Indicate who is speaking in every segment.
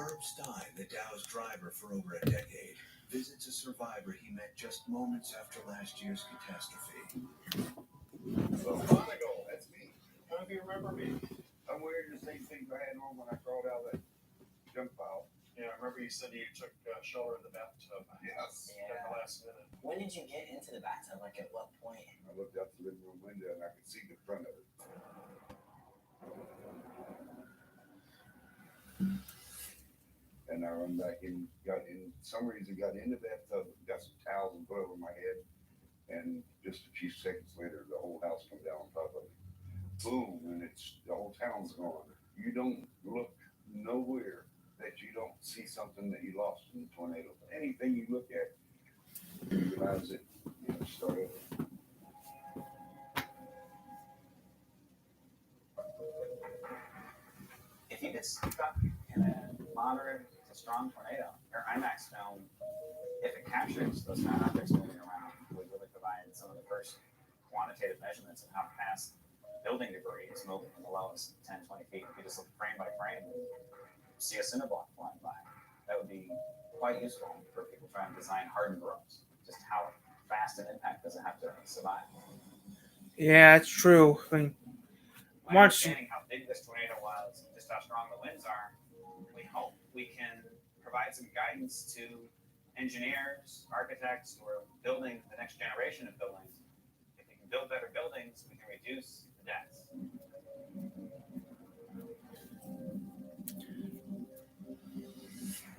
Speaker 1: Herb Stein, the Dow's driver for over a decade, visits a survivor he met just moments after last year's catastrophe.
Speaker 2: So, Monaco, that's me. I don't know if you remember me. I'm wearing the same thing I had on when I crawled out of that junk pile.
Speaker 3: Yeah, I remember you said you took shelter in the bathtub.
Speaker 2: Yes.
Speaker 3: At the last minute.
Speaker 4: When did you get into the bathtub? Like, at what point?
Speaker 2: I looked out the living room window and I could see the front of it. And I run back in, got in the bathtub, got some towels and put over my head, and just a few seconds later, the whole house come down on top of me. Boom, and the whole town's gone. You don't look nowhere that you don't see something that you lost in the tornado. Anything you look at, you realize it, start over.
Speaker 4: If you get stuck in a moderate to strong tornado, your IMAX film, if it captures those kind of objects moving around, would really provide some of the first quantitative measurements of how fast building debris is moving from the lowest 10, 20 feet. If you just look frame by frame and see a cinder block flying by, that would be quite useful for people trying to design hardened rooms. Just how fast an impact does it have to survive?
Speaker 5: Yeah, it's true. I mean,
Speaker 4: understanding how big this tornado was, just how strong the winds are, we hope we can provide some guidance to engineers, architects who are building the next generation of buildings. If we can build better buildings, we can reduce the deaths.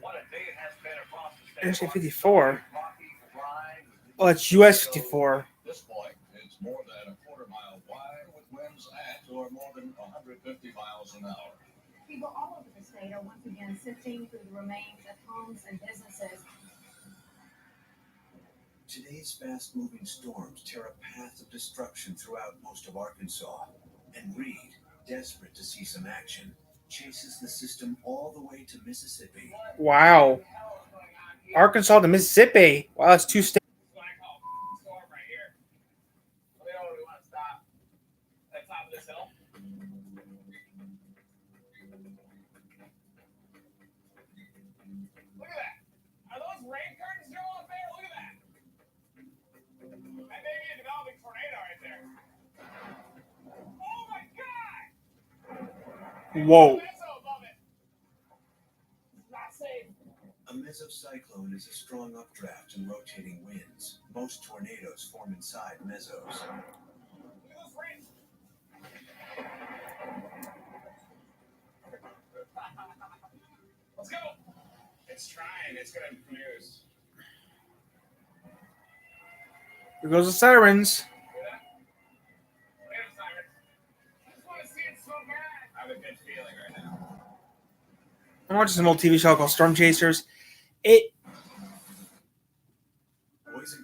Speaker 3: What a day it has been across the state.
Speaker 5: Actually, 54. Oh, it's US 54.
Speaker 3: This point is more than a quarter-mile wide with winds at or more than 150 miles an hour.
Speaker 6: People all over the state are once again sifting through the remains of homes and businesses.
Speaker 1: Today's fast-moving storms tear a path of destruction throughout most of Arkansas, and Reed, desperate to see some action, chases the system all the way to Mississippi.
Speaker 5: Wow. Arkansas to Mississippi. Wow, that's 2 states. Whoa.
Speaker 1: A mesocyclone is a strong updraft and rotating winds. Most tornadoes form inside mesos.
Speaker 3: Let's go. It's trying. It's going to produce.
Speaker 5: Here goes the sirens. I'm watching some old TV show called Storm Chasers.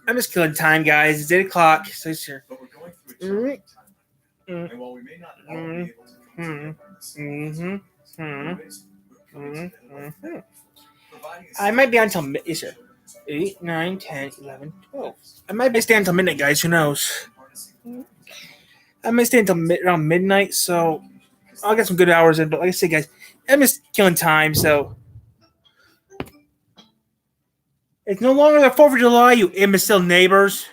Speaker 5: I'm just killing time, guys. It's 8 o'clock. So it's here.
Speaker 1: But we're going through a time. And while we may not all be able to control
Speaker 5: I might be on until midnight. 8, 9, 10, 11, 12. I might be staying until midnight, guys. Who knows? I might stay until around midnight, so I'll get some good hours in. But like I said, guys, I'm just killing time, so it's no longer the 4th of July, you imbecile neighbors.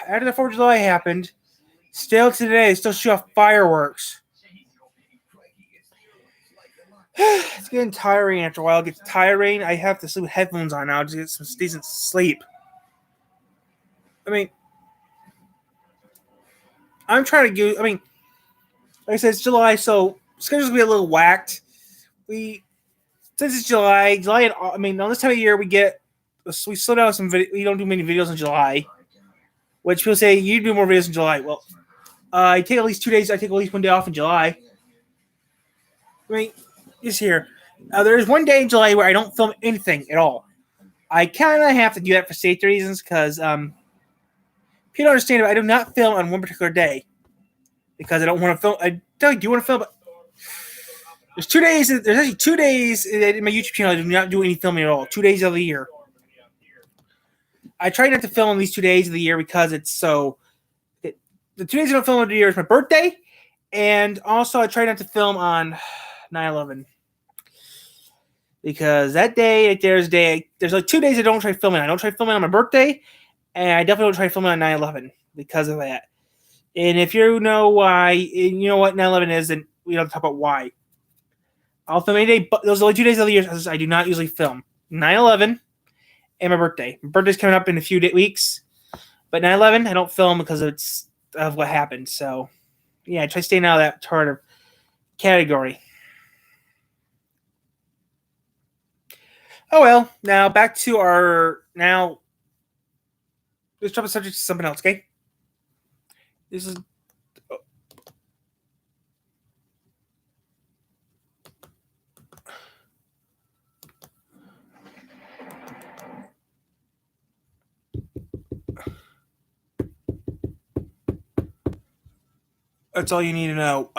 Speaker 5: After the 4th of July happened, still today, they still shoot off fireworks. It's getting tiring after a while. It gets tiring. I have to sleep with headphones on now to get some decent sleep. I mean, I'm trying to get, like I said, it's July, so schedules will be a little whacked. Since it's July, on this time of year, we slow down some video. We don't do many videos in July, which people say you do more videos in July. Well, I take at least 2 days. I take at least 1 day off in July. Just here. There's 1 day in July where I don't film anything at all. I kind of have to do that for safety reasons because people don't understand. I do not film on one particular day because I don't want to film. I do want to film, but there's 2 days. There's actually 2 days in my YouTube channel I do not do any filming at all. 2 days of the year. I try not to film on these 2 days of the year because it's so. The 2 days I don't film of the year is my birthday, and also I try not to film on 9/11 because that day, like, there's like 2 days I don't try filming. I don't try filming on my birthday, and I definitely don't try filming on 9/11 because of that. And if you know why, and you know what 9/11 is, then we don't talk about why. I'll film any day, but those are the only 2 days of the year I do not usually film. 9/11 and my birthday. My birthday's coming up in a few weeks, but 9/11 I don't film because it's of what happened. So yeah, I try staying out of that sort of category. Oh well, now back to our now. Let's drop the subject to something else, okay? This is that's all you need to know.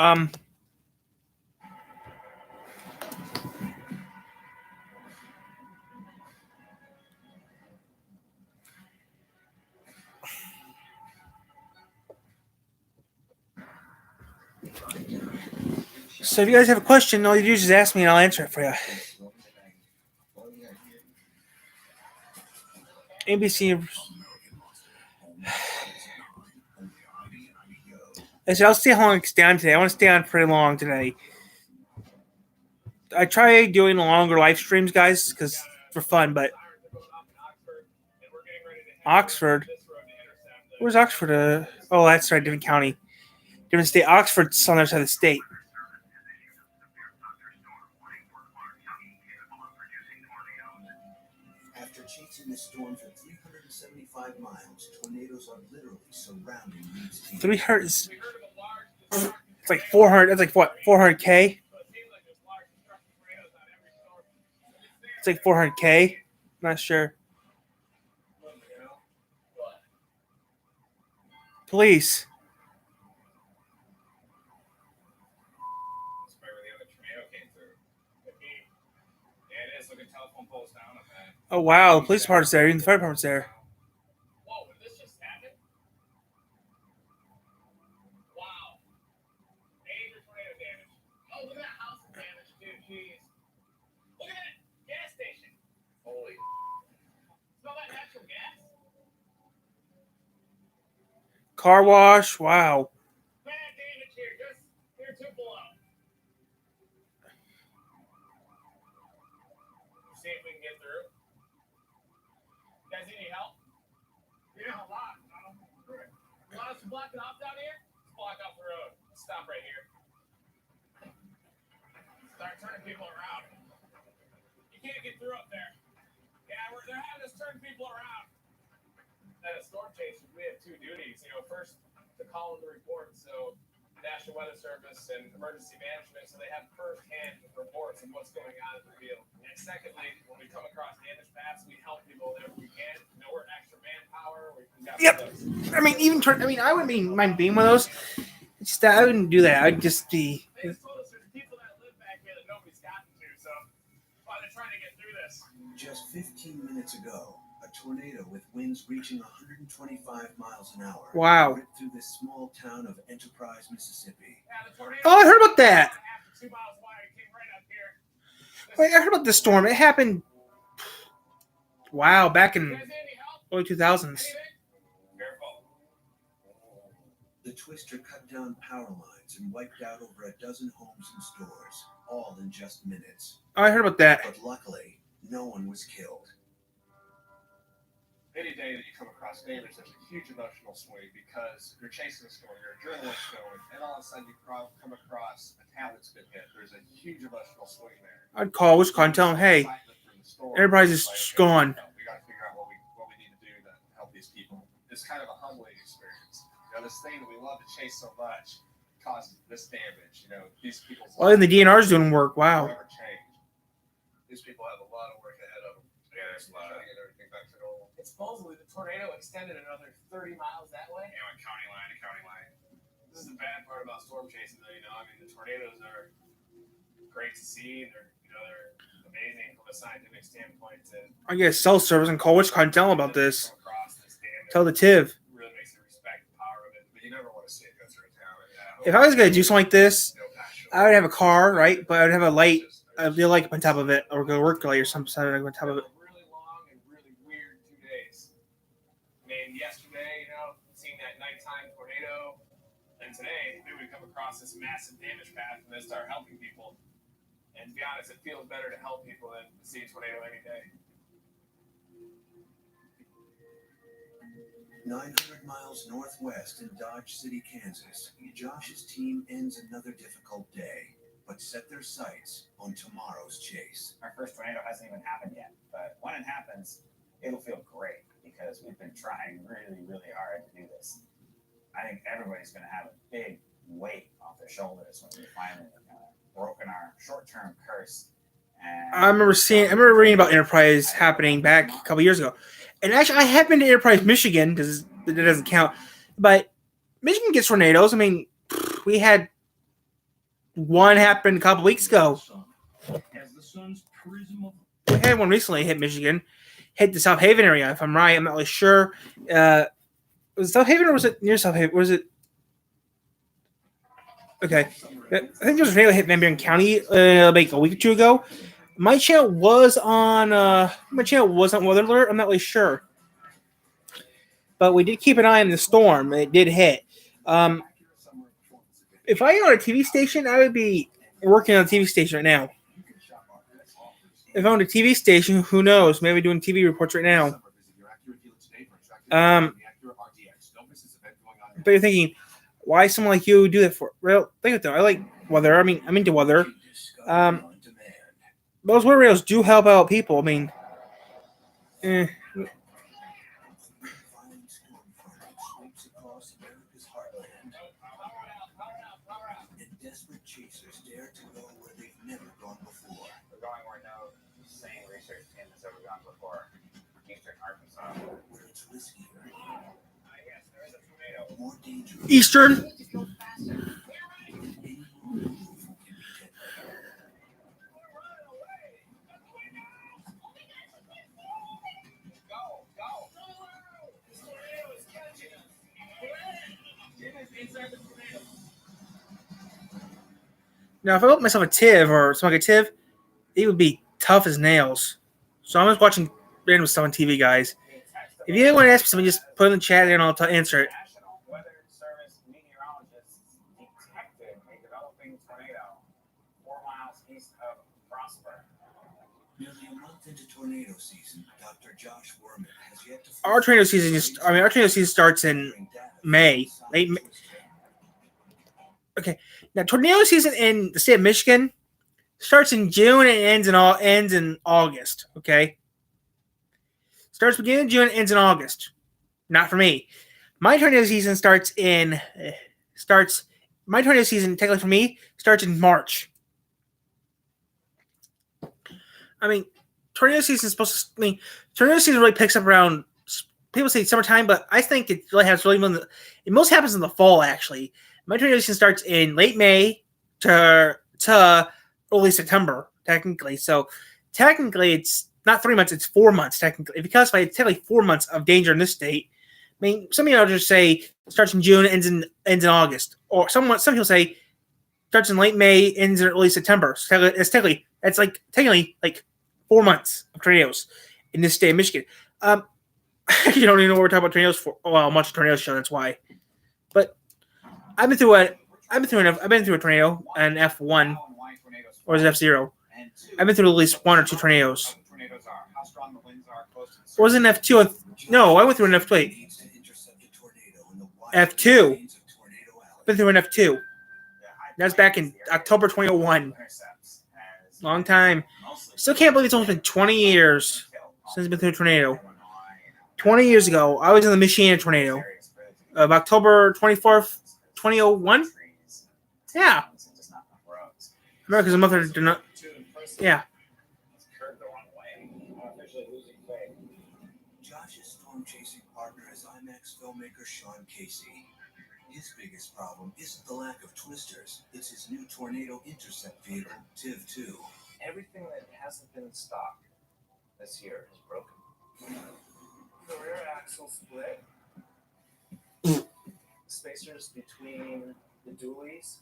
Speaker 5: So if you guys have a question, all you do is just ask me and I'll answer it for you. NBC. I said I'll see how long it's down today. I want to stay on pretty long today. I try doing longer live streams, guys, because for fun. But Oxford, where's Oxford? Oh, that's right, different county, different state. Oxford's on the other side of the state.
Speaker 1: After chasing the storm for 375 miles, tornadoes are literally surrounding Reed's team.
Speaker 5: 300. It's like 400. That's like what? 400K. It's like 400K. Not sure. Police. Oh wow, the police department's there, even the fire department's there.
Speaker 7: Whoa, did this just happen? Wow. Major tornado damage. Oh, look at that house is damaged too, jeez. Look at that gas station. Holy. Smell that natural gas?
Speaker 5: Car wash, wow.
Speaker 7: Bad damage here, just here two below. See if we can get through. You guys need any help? Yeah, a lot. You want us to block it off down here? Let's block off the road. Let's stop right here. Start turning people around. You can't get through up there. Yeah, they're having us turn people around. At a storm chase, we have two duties. First to call in the report, so National Weather Service and emergency management, so they have first-hand reports of what's going on in the field. And secondly, when we come across damage paths, we help people there if we can. We're extra manpower.
Speaker 5: Yep. I mean, I wouldn't mind being one of those. It's just that I wouldn't do that. I'd just be.
Speaker 7: They just told us there's people that live back here that nobody's gotten to, so while they're trying to get through this.
Speaker 1: Just 15 minutes ago, a tornado with winds reaching 125 miles an hour ripped through this small town of Enterprise, Mississippi.
Speaker 7: Yeah, the tornado
Speaker 5: Oh, I heard about that.
Speaker 7: after 2 miles wide, it came right up here.
Speaker 5: Wait, I heard about this storm. It happened. Wow, back in
Speaker 7: You guys need any help?
Speaker 5: early 2000s.
Speaker 7: Anything? Careful.
Speaker 1: The twister cut down power lines and wiped out over a dozen homes and stores, all in just minutes.
Speaker 5: Oh, I heard about that.
Speaker 1: But luckily, no one was killed.
Speaker 8: Any day that you come across neighbors, there's a huge emotional swing because you're chasing a storm, you're a journalist going, and all of a sudden you come across a town that's been hit. There's a huge emotional swing there.
Speaker 5: I'd call and tell them, hey, Enterprise is gone.
Speaker 8: We got to figure out what we need to do to help these people. It's kind of a humbling experience. This thing that we love to chase so much causes this damage. These people's
Speaker 5: Well, and the DNR's doing work. Wow.
Speaker 8: Never change. These people have a lot of work ahead of them.
Speaker 3: Yeah, there's a lot.
Speaker 8: Trying to get everything back to normal.
Speaker 7: And supposedly the tornado extended another 30 miles that way.
Speaker 3: Yeah, went county line to county line.
Speaker 7: This is the bad part about storm chasing, though. The tornadoes are great to see. They're amazing from a scientific standpoint.
Speaker 5: I get a cell service and call Wichita and tell them about this.
Speaker 7: Come across this damage.
Speaker 5: Tell the TIV.
Speaker 7: Really makes you respect the power of it.
Speaker 8: But you never want to see it go through a town.
Speaker 5: If I was going to do something like this, I would have a car, right? But I would have a light feel like on top of it, or go to work early or something on top of it.
Speaker 7: Really long and really weird 2 days. I mean, yesterday, seeing that nighttime tornado, and today we would come across this massive damage path and then start helping people. And to be honest, it feels better to help people than to see a tornado any day.
Speaker 1: 900 miles northwest in Dodge City, Kansas, Josh's team ends another difficult day, but set their sights on tomorrow's chase.
Speaker 4: Our first tornado hasn't even happened yet, but when it happens, it'll feel great because we've been trying really, really hard to do this. I think everybody's going to have a big weight off their shoulders when we finally broken our short-term curse. And
Speaker 5: I remember reading about Enterprise happening back a couple years ago, and actually I have been to Enterprise, Michigan, because it doesn't count. But Michigan gets tornadoes. I mean, we had one happen a couple weeks ago. We had one recently hit Michigan, hit the South Haven area. If I'm right, I'm not really sure. Was it South Haven or was it near South Haven? Was it? Okay, I think there was a tornado hit Van Buren County like a week or two ago. My channel was on Weather Alert. I'm not really sure, but we did keep an eye on the storm. It did hit. If I owned a TV station, I would be working on a TV station right now. If I owned a TV station, who knows? Maybe doing TV reports right now. But you're thinking, why someone like you do that for? Well, think of it though. I like weather. I mean, I'm into weather. Those weather radios do help out people. I mean,
Speaker 1: Violent storm front sweeps across America's heartland, and desperate chasers dare to go where they've never gone before.
Speaker 4: We're going where no sane research team has ever gone before. Eastern Arkansas.
Speaker 1: Where it's riskier, more dangerous,
Speaker 5: Eastern.
Speaker 6: Need to go faster.
Speaker 1: and any move can be deadly.
Speaker 5: Now, if I built myself a TIV or something like a TIV, it would be tough as nails. So I'm just watching random stuff on TV, guys. If you want to ask me something, just put it in the chat and I'll answer it.
Speaker 4: National Weather Service meteorologists detected a developing tornado 4 miles east of Prosper.
Speaker 1: Nearly a month into tornado season, Dr. Josh Werman has yet to.
Speaker 5: Our tornado season starts in May, late May. Okay, now tornado season in the state of Michigan starts in June and ends in August. Okay, starts beginning of June, ends in August. Not for me. My tornado season My tornado season, technically for me, starts in March. I mean, tornado season is supposed to. I mean, tornado season really picks up around. People say summertime, but I think it really has it most happens in the fall actually. My tornado season starts in late May to early September, technically. So technically, it's not 3 months; it's 4 months technically. Because it's technically 4 months of danger in this state. I mean, some people just say starts in June, ends in August, or some people say starts in late May, ends in early September. So it's technically like 4 months of tornadoes in this state of Michigan. You don't even know what we're talking about tornadoes for. Well, much of tornado show. That's why. But I've been through a tornado, an F1 or is it F0? I've been through at least 1 or 2 tornadoes. Or was it an F2? No, I went through an F2. F2. Been through an F2. That's back in October 2001. Long time. Still can't believe it's almost been 20 years since I've been through a tornado. 20 years ago, I was in the Michigan tornado of October 24th, 2001. Yeah. America's mother did not. Yeah.
Speaker 1: Josh's storm chasing partner is IMAX filmmaker Sean Casey. His biggest problem isn't the lack of twisters, it's his new tornado intercept vehicle, TIV-2.
Speaker 9: Everything that hasn't been stock this year is broken. The rear axle split. Spacers between the dualies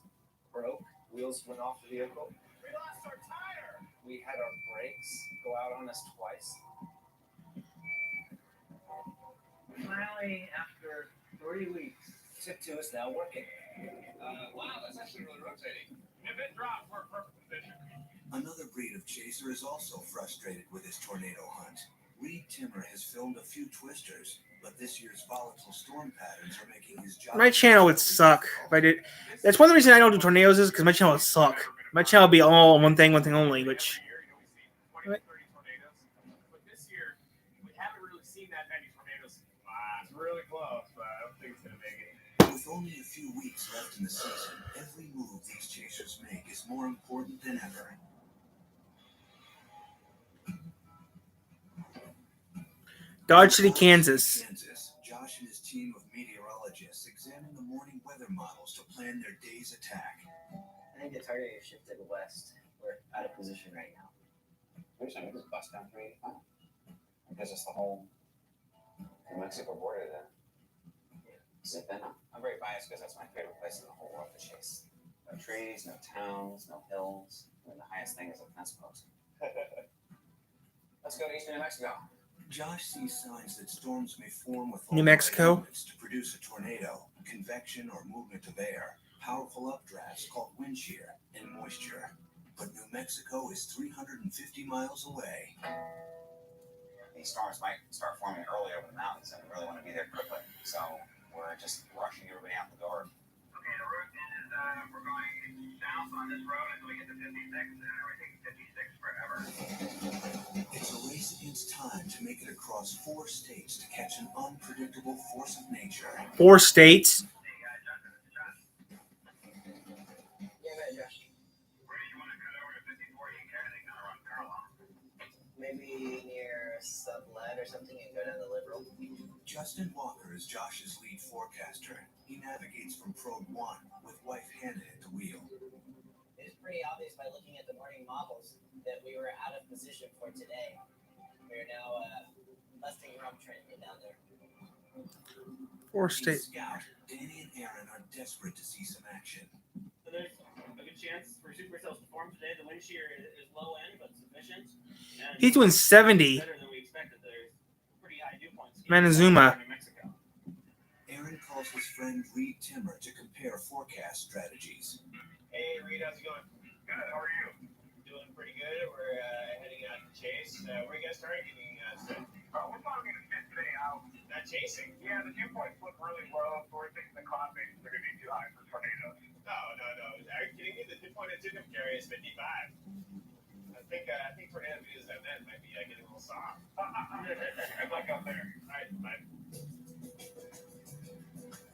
Speaker 9: broke. Wheels went off the vehicle.
Speaker 7: We lost our tire.
Speaker 9: we had our brakes go out on us twice. Finally, after 3 weeks, tip 2 is now working.
Speaker 3: Wow, that's actually really rotating.
Speaker 7: If it drops, we're in perfect position.
Speaker 1: Another breed of chaser is also frustrated with his tornado hunt. Reed Timmer has filmed a few twisters, but this year's volatile storm patterns are making his job.
Speaker 5: My channel would suck if I did. That's one of the reasons I don't do tornadoes is because my channel would suck. My channel would be all one thing only, which.
Speaker 7: Every year, 20 to 30 tornadoes. But this year, we haven't really seen that many tornadoes. It's really close, but I don't think it's going to make it.
Speaker 1: With only a few weeks left in the season, every move these chasers make is more important than ever.
Speaker 5: Dodge City, Kansas.
Speaker 1: Josh and his team of meteorologists examine the morning weather models to plan their day's attack.
Speaker 4: I think the target is shifted west. We're out of position right now.
Speaker 10: We're just just bust down 385. Because it's the whole New Mexico border there. Zip in. I'm very biased because that's my favorite place in the whole world to chase. No trees, no towns, no hills. And the highest thing is a fence post. Let's go to eastern New Mexico.
Speaker 1: Josh sees signs that storms may form with
Speaker 5: New Mexico
Speaker 1: elements to produce a tornado, convection or movement of air, powerful updrafts called wind shear, and moisture. But New Mexico is 350 miles away.
Speaker 10: These storms might start forming early over the mountains, and we really want to be there quickly. So we're just rushing everybody out the door.
Speaker 7: Okay, the route is we're going south on this road until we get to 56, and we're taking 56 forever.
Speaker 1: It's a race against time to make it across 4 states to catch an unpredictable force of nature.
Speaker 5: 4 states.
Speaker 4: Yeah, man, Josh.
Speaker 7: Where do you want to cut over to 54? You can carry the car on parallel.
Speaker 4: Maybe near Slvn or something and go down the Liberal.
Speaker 1: Justin Walker is Josh's lead forecaster. He navigates from Probe 1 with wife Hannah at the wheel.
Speaker 11: It was pretty obvious by looking at the morning models that we were out of position for today. We are now busting rump trying to get down there.
Speaker 5: 4
Speaker 1: Lead
Speaker 5: states.
Speaker 1: Scout, Danny and Aaron are desperate to see some action.
Speaker 12: So there's a good chance for supercells to form today. The wind shear is low end but sufficient. And
Speaker 5: He's doing 70.
Speaker 12: better than we expected. There's pretty high dew points.
Speaker 5: Montezuma.
Speaker 12: In New Mexico.
Speaker 1: Aaron calls his friend Reed Timmer to compare forecast strategies.
Speaker 7: Hey, Reed, how's it going? Good. How are you? Doing pretty good. We're heading out to chase. Where are you guys targeting set? We're talking to fit today out. Not chasing? Yeah, the dew points look really low, so we're thinking the cloud bases are going to be too high for tornadoes. No. Are you kidding me? The dew point at Tucumcari is 55. I think tornado videos that then might be getting a little soft. Good luck out there. All right, bye.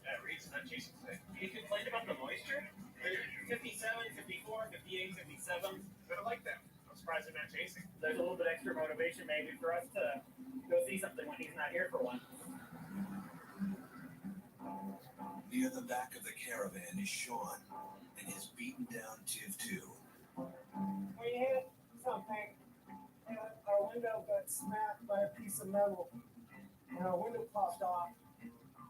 Speaker 7: Yeah, Reed's not chasing today.
Speaker 12: You complained about the moisture? 57, 54, 58, 57.
Speaker 7: I like that. I'm surprised they're not chasing.
Speaker 12: There's a little bit extra motivation maybe for us to go see something when he's not here for one.
Speaker 1: Near the back of the caravan is Sean and his beaten down Tiv 2.
Speaker 13: We hit something and our window got smacked by a piece of metal and our window popped off.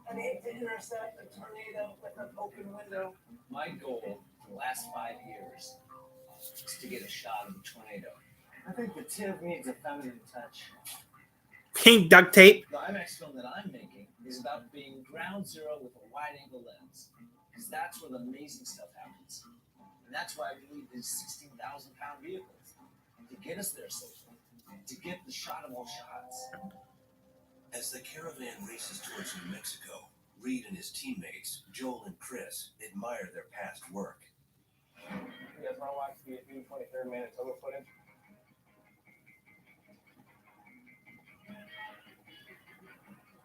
Speaker 13: I hate to intercept a tornado with an open window.
Speaker 9: My goal for the last 5 years is to get a shot of a tornado.
Speaker 13: I think the tip needs a feminine touch.
Speaker 5: Pink duct tape.
Speaker 9: The IMAX film that I'm making is about being ground zero with a wide-angle lens, because that's where the amazing stuff happens. And that's why we need these 16,000-pound vehicles to get us there safely, to get the shot of all shots.
Speaker 1: As the caravan races towards New Mexico, Reed and his teammates, Joel and Chris, admire their past work.
Speaker 7: You guys want to watch the 23rd Manitoba footage?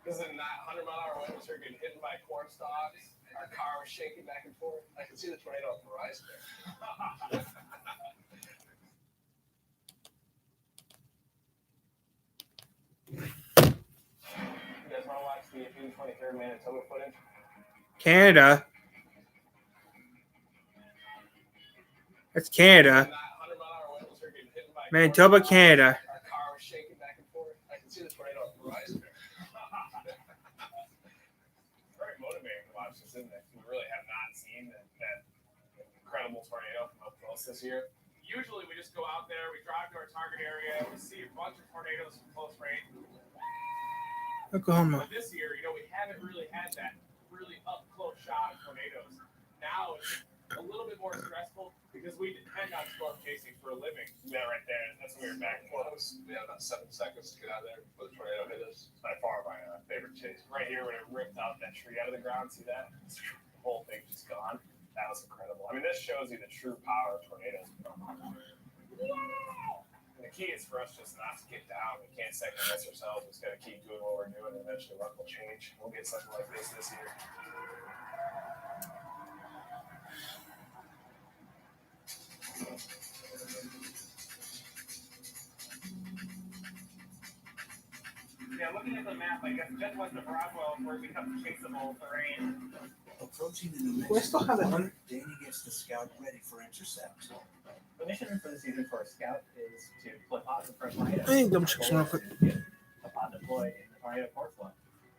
Speaker 7: This is not 100-mile-an-hour winds. We're getting hit by corn stalks. Our car was shaking back and forth. I can see the tornado on the horizon there. You guys want to watch the 23rd Manitoba footage?
Speaker 5: Canada. That's Canada.
Speaker 7: Not 100-mile-an-hour winds. We're getting hit by
Speaker 5: Manitoba,
Speaker 7: corn stalks.
Speaker 5: Canada.
Speaker 7: Our car was shaking back and forth. I can see the tornado on the horizon there. Very motivating to watch this, isn't it? We really have not seen that incredible tornado come up close this year. Usually we just go out there, we drive to our target area, we see a bunch of tornadoes from close range.
Speaker 5: Oklahoma.
Speaker 7: But this year, we haven't really had that really up close shot of tornadoes. Now it's a little bit more stressful because we depend on storm chasing for a living. Yeah, right there. That's when we were back close.
Speaker 8: We had about 7 seconds to get out of there before the tornado hit us. It's by far my favorite chase.
Speaker 7: Right here when it ripped out that tree out of the ground. See that? The whole thing just gone. That was incredible. I mean, this shows you the true power of tornadoes. And the key is for us just not to get down. We can't second guess ourselves. We just got to keep doing what we're doing, and eventually luck will change. We'll get something like this year. Yeah, looking at the map, I guess just west of Roswell is where it becomes chaseable terrain.
Speaker 1: Approaching the New
Speaker 5: Do I still have that
Speaker 1: Mexico
Speaker 5: one?
Speaker 1: border, Danny gets the scout ready for intercept.
Speaker 4: The mission for the season for a scout is to deploy pods in front of tornadoes.
Speaker 5: I need to double check some real quick.
Speaker 4: To get a pod deployed in the tornado core flow.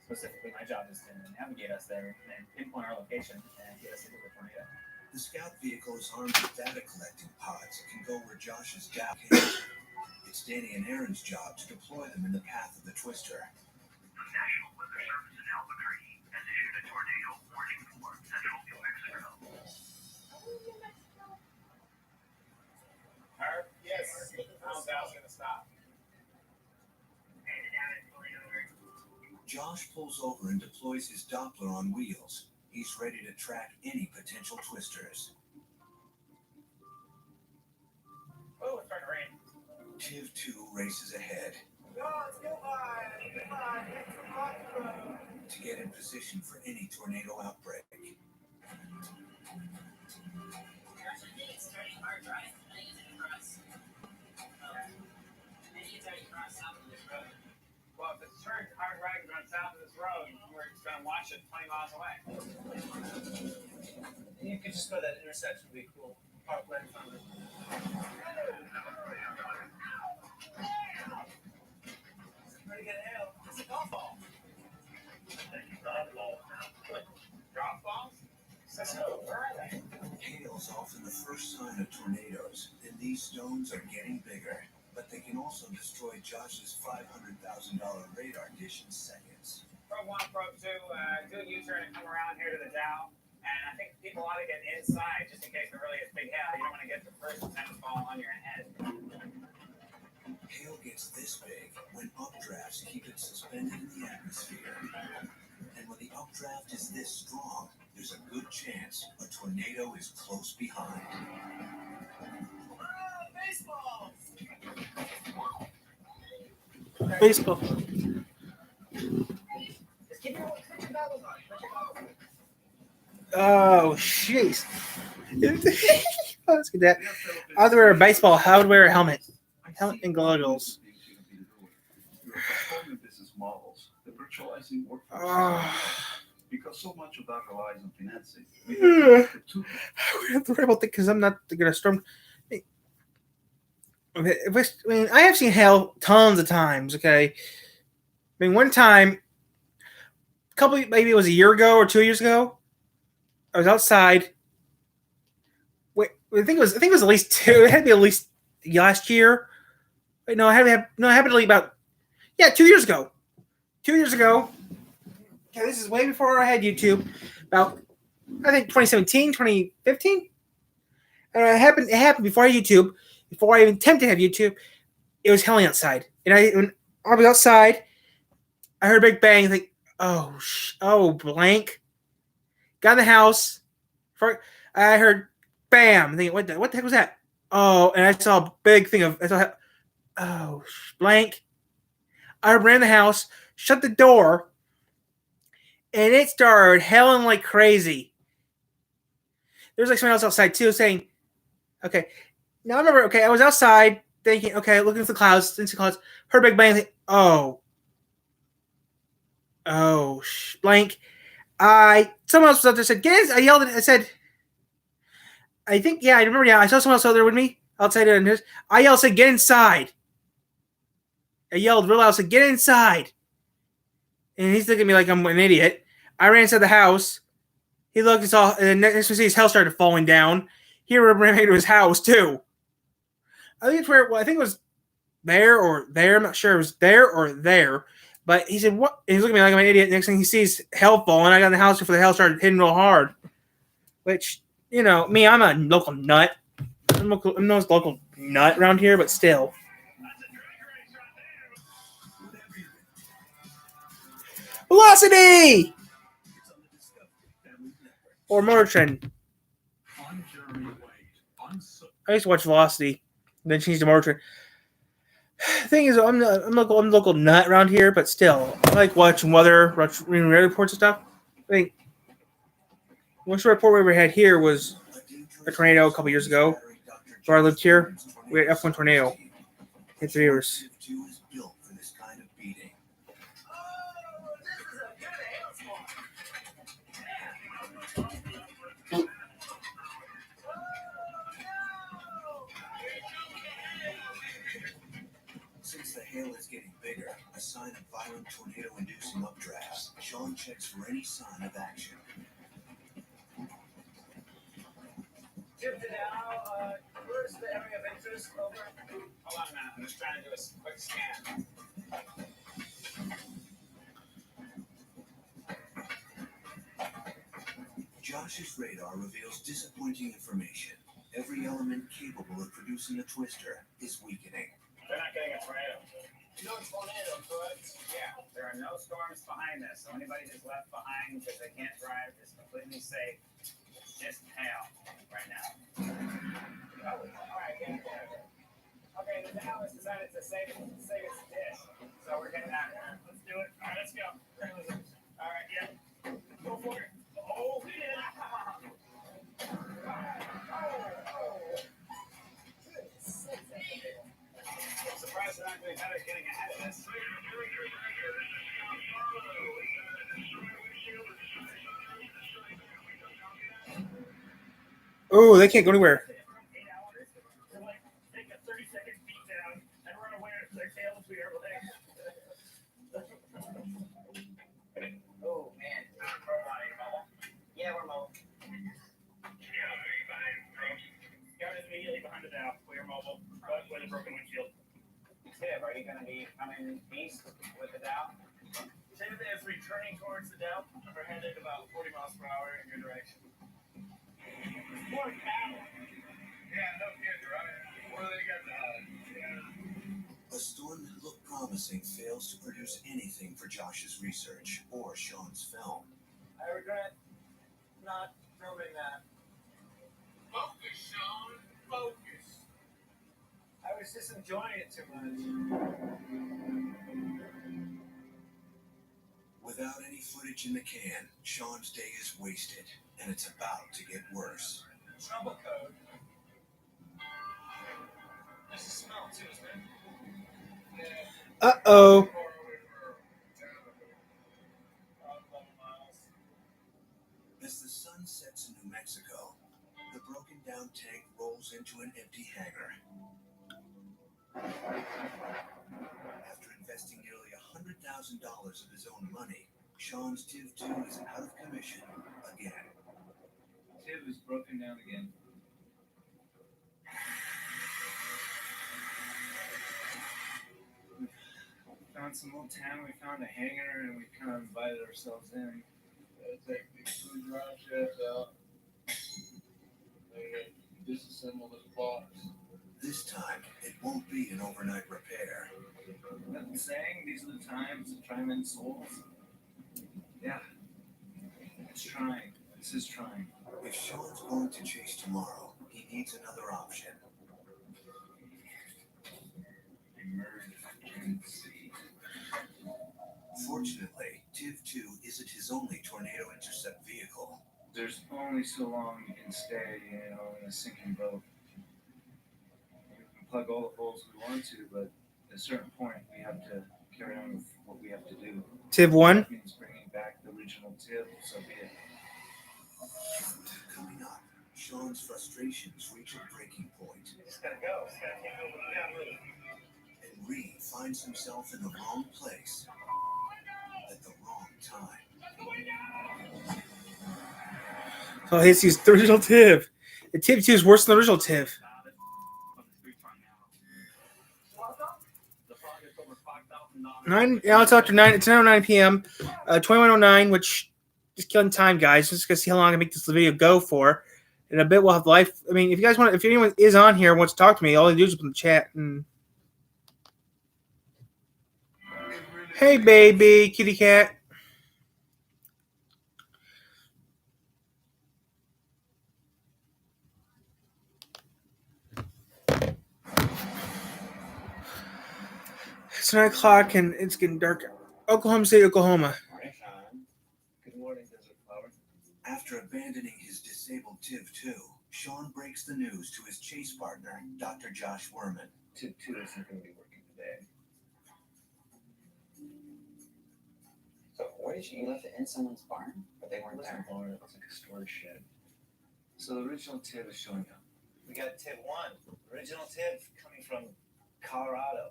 Speaker 4: Specifically, my job is to navigate us there and pinpoint our location and get us into the tornado.
Speaker 1: The scout vehicle is armed with data collecting pods that can go where Josh's data can. It's Danny and Aaron's job to deploy them in the path of the twister.
Speaker 14: The National Weather Service in Albuquerque has issued a tornado warning for central New Mexico.
Speaker 7: Yes, how's that going to stop?
Speaker 1: Josh pulls over and deploys his Doppler on wheels. He's ready to track any potential twisters.
Speaker 7: Oh, it's starting to rain.
Speaker 1: Tiv 2 races ahead to get in position for any tornado outbreak.
Speaker 7: Well, if it's turned hard right and going south of this road, we're just going to watch it 20 miles away.
Speaker 9: You could just go to that intersection, would be cool. Park right in front of it. Pretty good hail. It's a golf ball.
Speaker 7: Drop balls? So, where are they?
Speaker 1: Hail's often the first sign of tornadoes, and these stones are getting bigger. But they can also destroy Josh's $500,000 radar dish in seconds.
Speaker 7: Probe 1, Probe 2, do a U-turn and come around here to the Dow. And I think people ought to get inside just in case there really is big hail. You don't want to get the first and then fall on your head.
Speaker 1: Hail gets this big when updrafts keep it suspended in the atmosphere. And when the updraft is this strong, there's a good chance a tornado is close behind.
Speaker 9: Baseball!
Speaker 5: Baseball.
Speaker 9: Just keep your goggles on. Put your goggles on.
Speaker 5: Oh, jeez. Let's get that. I would wear a baseball. I would wear a helmet. Helmet and goggles.
Speaker 2: Business models, the virtualizing workforce. Because so much of that relies on financing. We
Speaker 5: have to worry about that because I'm not going to storm. I mean, I have seen hail tons of times. Okay, I mean, one time, maybe it was a year ago or 2 years ago. I was outside. Wait, I think it was at least two. It had to be at least last year. Wait, no, it happened about 2 years ago. 2 years ago. Okay, this is way before I had YouTube. About I think 2017, 2015. It happened before I had YouTube. Before I even attempted to have YouTube, it was hailing outside, and when I was outside, I heard a big bang. Like, blank. Got in the house. I heard bam. I'm thinking, what the heck was that? Oh, and I saw a big thing of. Blank. I ran in the house, shut the door, and it started hailing like crazy. There was like someone else outside too saying, okay. Now I remember, I was outside thinking, looking at the clouds, heard a big bang, blank. Someone else was out there, said, get in. I yelled, I said, I remember, I saw someone else out there with me, outside, and I yelled, said, get inside. I yelled real loud, said, get inside. And he's looking at me like I'm an idiot. I ran inside the house. He looked and saw, and next to see his house started falling down. He ran into his house, too. I think it's where. Well, I think it was there or there. I'm not sure. It was there or there. But he said, "What?" And he's looking at me like I'm an idiot. Next thing he sees hell falling. I got in the house before the hell started hitting real hard. Which, you know, me, I'm a local nut. I'm no local nut around here, but still. Velocity! Or Motor Trend. I used to watch Velocity, then changed to Motor Trend. The thing is, I'm a local nut around here, but still, I like watching weather, reading weather reports and stuff. I think one report we ever had here was a tornado a couple years ago. Where I lived here, we had F1 tornado hit the viewers.
Speaker 1: Since the hail is getting bigger, a sign of violent tornado-inducing updrafts, Sean checks for any sign of action.
Speaker 4: Where's the area of interest? Over. Hold on a minute. I'm just trying to do a quick scan.
Speaker 1: Josh's radar reveals disappointing information. Every element capable of producing a twister is weakening.
Speaker 4: They're not getting a tornado. No tornado, correct? Yeah, there are no storms behind this. So anybody who's left behind because they can't drive is completely safe. It's just hail right now. Oh, all right, get it there. Okay, the now has decided to save its dish. So we're getting out here. Let's do it. All right, let's go. All right, yeah. Go for it. Oh, yeah. I'm surprised they're not doing better getting ahead of this.
Speaker 5: Oh, they can't go anywhere.
Speaker 12: Take a 30-second beat down and run away with their tail between our legs.
Speaker 11: Oh man. Yeah, we're mobile.
Speaker 12: Scout is immediately behind the Dow. We are mobile, but with a broken windshield.
Speaker 4: Tim, are you going to be coming east with the Dow?
Speaker 12: Tim is returning towards the Dow. We're headed about 40 miles per hour in your direction. More cattle.
Speaker 3: Yeah, no kidding, right? What do they got to
Speaker 1: A storm that looked promising fails to produce anything for Josh's research or Sean's film.
Speaker 13: I regret not filming that.
Speaker 12: Focus, Sean. Focus.
Speaker 13: I was just enjoying it too much.
Speaker 1: Without any footage in the can, Sean's day is wasted, and it's about to get worse.
Speaker 13: Trouble code. There's a smell too, isn't it?
Speaker 5: Uh-oh.
Speaker 1: As the sun sets in New Mexico, the broken down tank rolls into an empty hangar. After investing nearly $100,000 of his own money, Sean's Tiv 2 is out of commission again.
Speaker 15: Tiv is broken down again. We found some little town, we found a hangar, and we kind of invited ourselves in.
Speaker 3: take the food drive shafts out and disassemble this box.
Speaker 1: This time, it won't be an overnight repair.
Speaker 15: Nothing saying these are the times to try and mend souls. Yeah, it's trying. This is trying.
Speaker 1: If Sean's going to chase tomorrow, he needs another option.
Speaker 15: Emergency.
Speaker 1: Fortunately, Tiv 2 isn't his only tornado intercept vehicle.
Speaker 15: There's only so long you can stay, in a sinking boat. We can plug all the holes we want to, but at a certain point, we have to carry on with what we have to do.
Speaker 5: Tiv 1.
Speaker 15: That means bringing back the original Tiv, so be it.
Speaker 1: Coming up, Sean's frustrations reach a breaking point.
Speaker 4: You just gotta go. Just gotta keep moving. We gotta move.
Speaker 1: And Reed finds himself in the wrong place at the wrong time.
Speaker 5: So he's used the original Tiv. The Tiv 2 is worse than the original Tiv. 9. Yeah, it's after 9. It's now 9 p.m. 21:09, which just killing time, guys. Just gonna see how long I can make this video go for. In a bit, we'll have live. I mean, if you guys want, if anyone is on here and wants to talk to me, all you do is put in the chat. And hey, baby, kitty cat. It's 9 o'clock and it's getting dark. Oklahoma City, Oklahoma.
Speaker 10: Morning, Sean.
Speaker 15: Good morning, Desert Flower.
Speaker 1: After abandoning his disabled TIV-2, Sean breaks the news to his chase partner, Dr. Josh Werman.
Speaker 15: TIV-2 isn't going to be working today.
Speaker 10: So, where did you left it in someone's barn? But they weren't
Speaker 15: It wasn't
Speaker 10: there.
Speaker 15: a barn, it was like a storage shed. So the original TIV is showing up.
Speaker 9: We got TIV-1, original TIV coming from Colorado.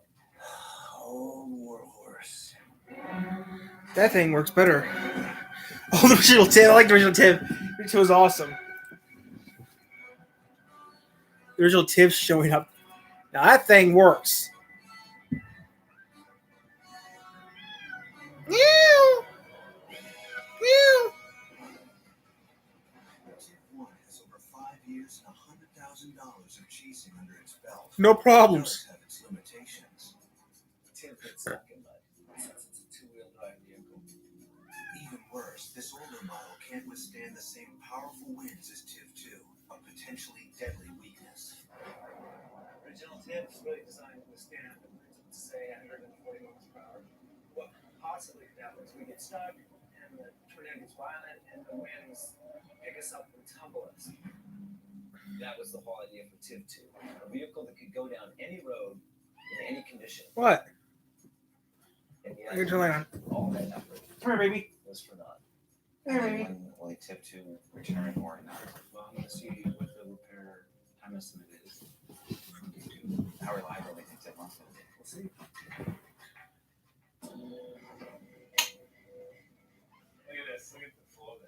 Speaker 1: Oh, warhorse.
Speaker 5: That thing works better. Oh, the original TIV. I like the original TIV. The original was awesome. The original TIV's showing up. Now that thing works. Meow. Meow.
Speaker 1: TIV-1 has over 5 years and $100,000 of chasing under its belt.
Speaker 5: No problems.
Speaker 1: It does have its limitations.
Speaker 9: TIV gets stuck in mud since it's a two-wheel drive vehicle.
Speaker 1: Even worse, this older model can't withstand the same powerful winds as TIV-2, a potentially deadly weakness.
Speaker 9: Original TIV is really designed to withstand, say, 140 miles per hour. What possibly could happen is we get stuck, and the tornado gets violent, and the winds pick us up and tumble us. That was the whole idea for TIV-2, a vehicle that could go down any road in any condition.
Speaker 5: What?
Speaker 9: And
Speaker 5: I can turn the light on.
Speaker 9: all that effort
Speaker 5: Come here, baby.
Speaker 9: was for naught.
Speaker 5: Come here, baby.
Speaker 10: When will a TIV-2 return or not?
Speaker 15: Well, I'm going to see what the repair time estimate is.
Speaker 10: How reliable do you think TIV-1's going to be?
Speaker 15: We'll see.
Speaker 7: Look at this. Look at the flow of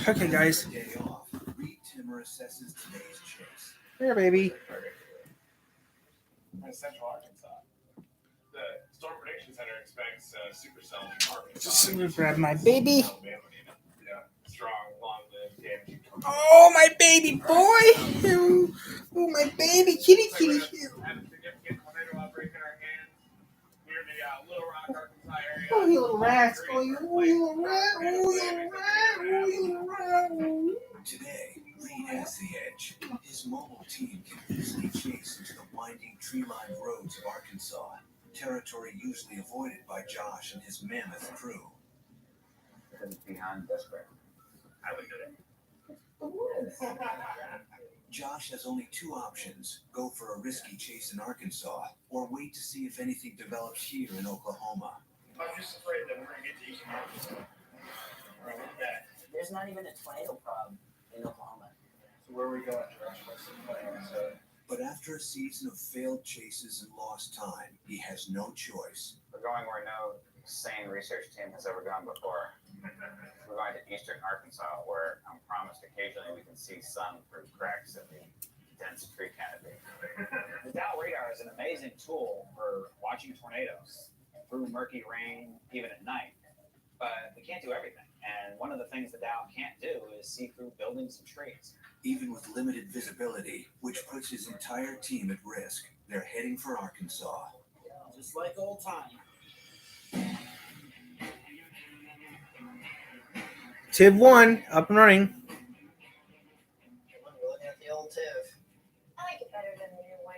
Speaker 7: that.
Speaker 5: Okay, guys.
Speaker 1: Day off, Reed Timmer assesses today's chase.
Speaker 5: Here, baby.
Speaker 7: In Central Arkansas. The Storm Prediction Center expects supercell from Arkansas.
Speaker 5: Just let me grab my baby.
Speaker 7: Alabama, yeah, strong, long-lived, damaging.
Speaker 5: Oh, my baby boy. Oh, my baby kitty kitty.
Speaker 7: Had a significant tornado outbreak in our hands near the Little Rock, Arkansas area.
Speaker 5: Oh, you little rat. Oh, you little rat. Oh, you little rat. Oh, you little rat.
Speaker 1: Today, Reed has the edge. His mobile team can easily chase into the winding tree-lined roads of Arkansas, territory usually avoided by Josh and his mammoth crew.
Speaker 10: Because it's beyond desperate.
Speaker 7: I would do it.
Speaker 1: Josh has only 2 options: go for a risky chase in Arkansas, or wait to see if anything develops here in Oklahoma.
Speaker 12: I'm just afraid that we're going to get to Eastern Arkansas. Or like that.
Speaker 11: There's not even a tornado problem in Oklahoma.
Speaker 15: So where are we going, Josh? What's the plan?
Speaker 1: But after a season of failed chases and lost time, he has no choice.
Speaker 10: We're going where no sane research team has ever gone before. We're going to eastern Arkansas, where I'm promised occasionally we can see sun through cracks in the dense tree canopy.
Speaker 4: The Dow radar is an amazing tool for watching tornadoes through murky rain, even at night. But we can't do everything. And one of the things the Dow can't do is see through buildings and trees.
Speaker 1: Even with limited visibility, which puts his entire team at risk, they're heading for Arkansas.
Speaker 11: Just like old time.
Speaker 5: TIV-1 up and running.
Speaker 11: We're looking at the old TIV.
Speaker 6: I like it better than the new one.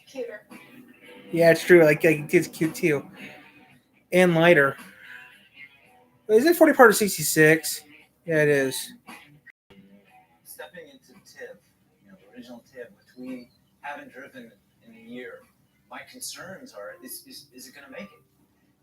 Speaker 6: Cuter.
Speaker 5: Yeah, it's true. Like it's cute too, and lighter. Is it 40 part of 66? Yeah, it is.
Speaker 9: Stepping into TIV, the original TIV, which we haven't driven in a year, my concerns are, is it going to make it?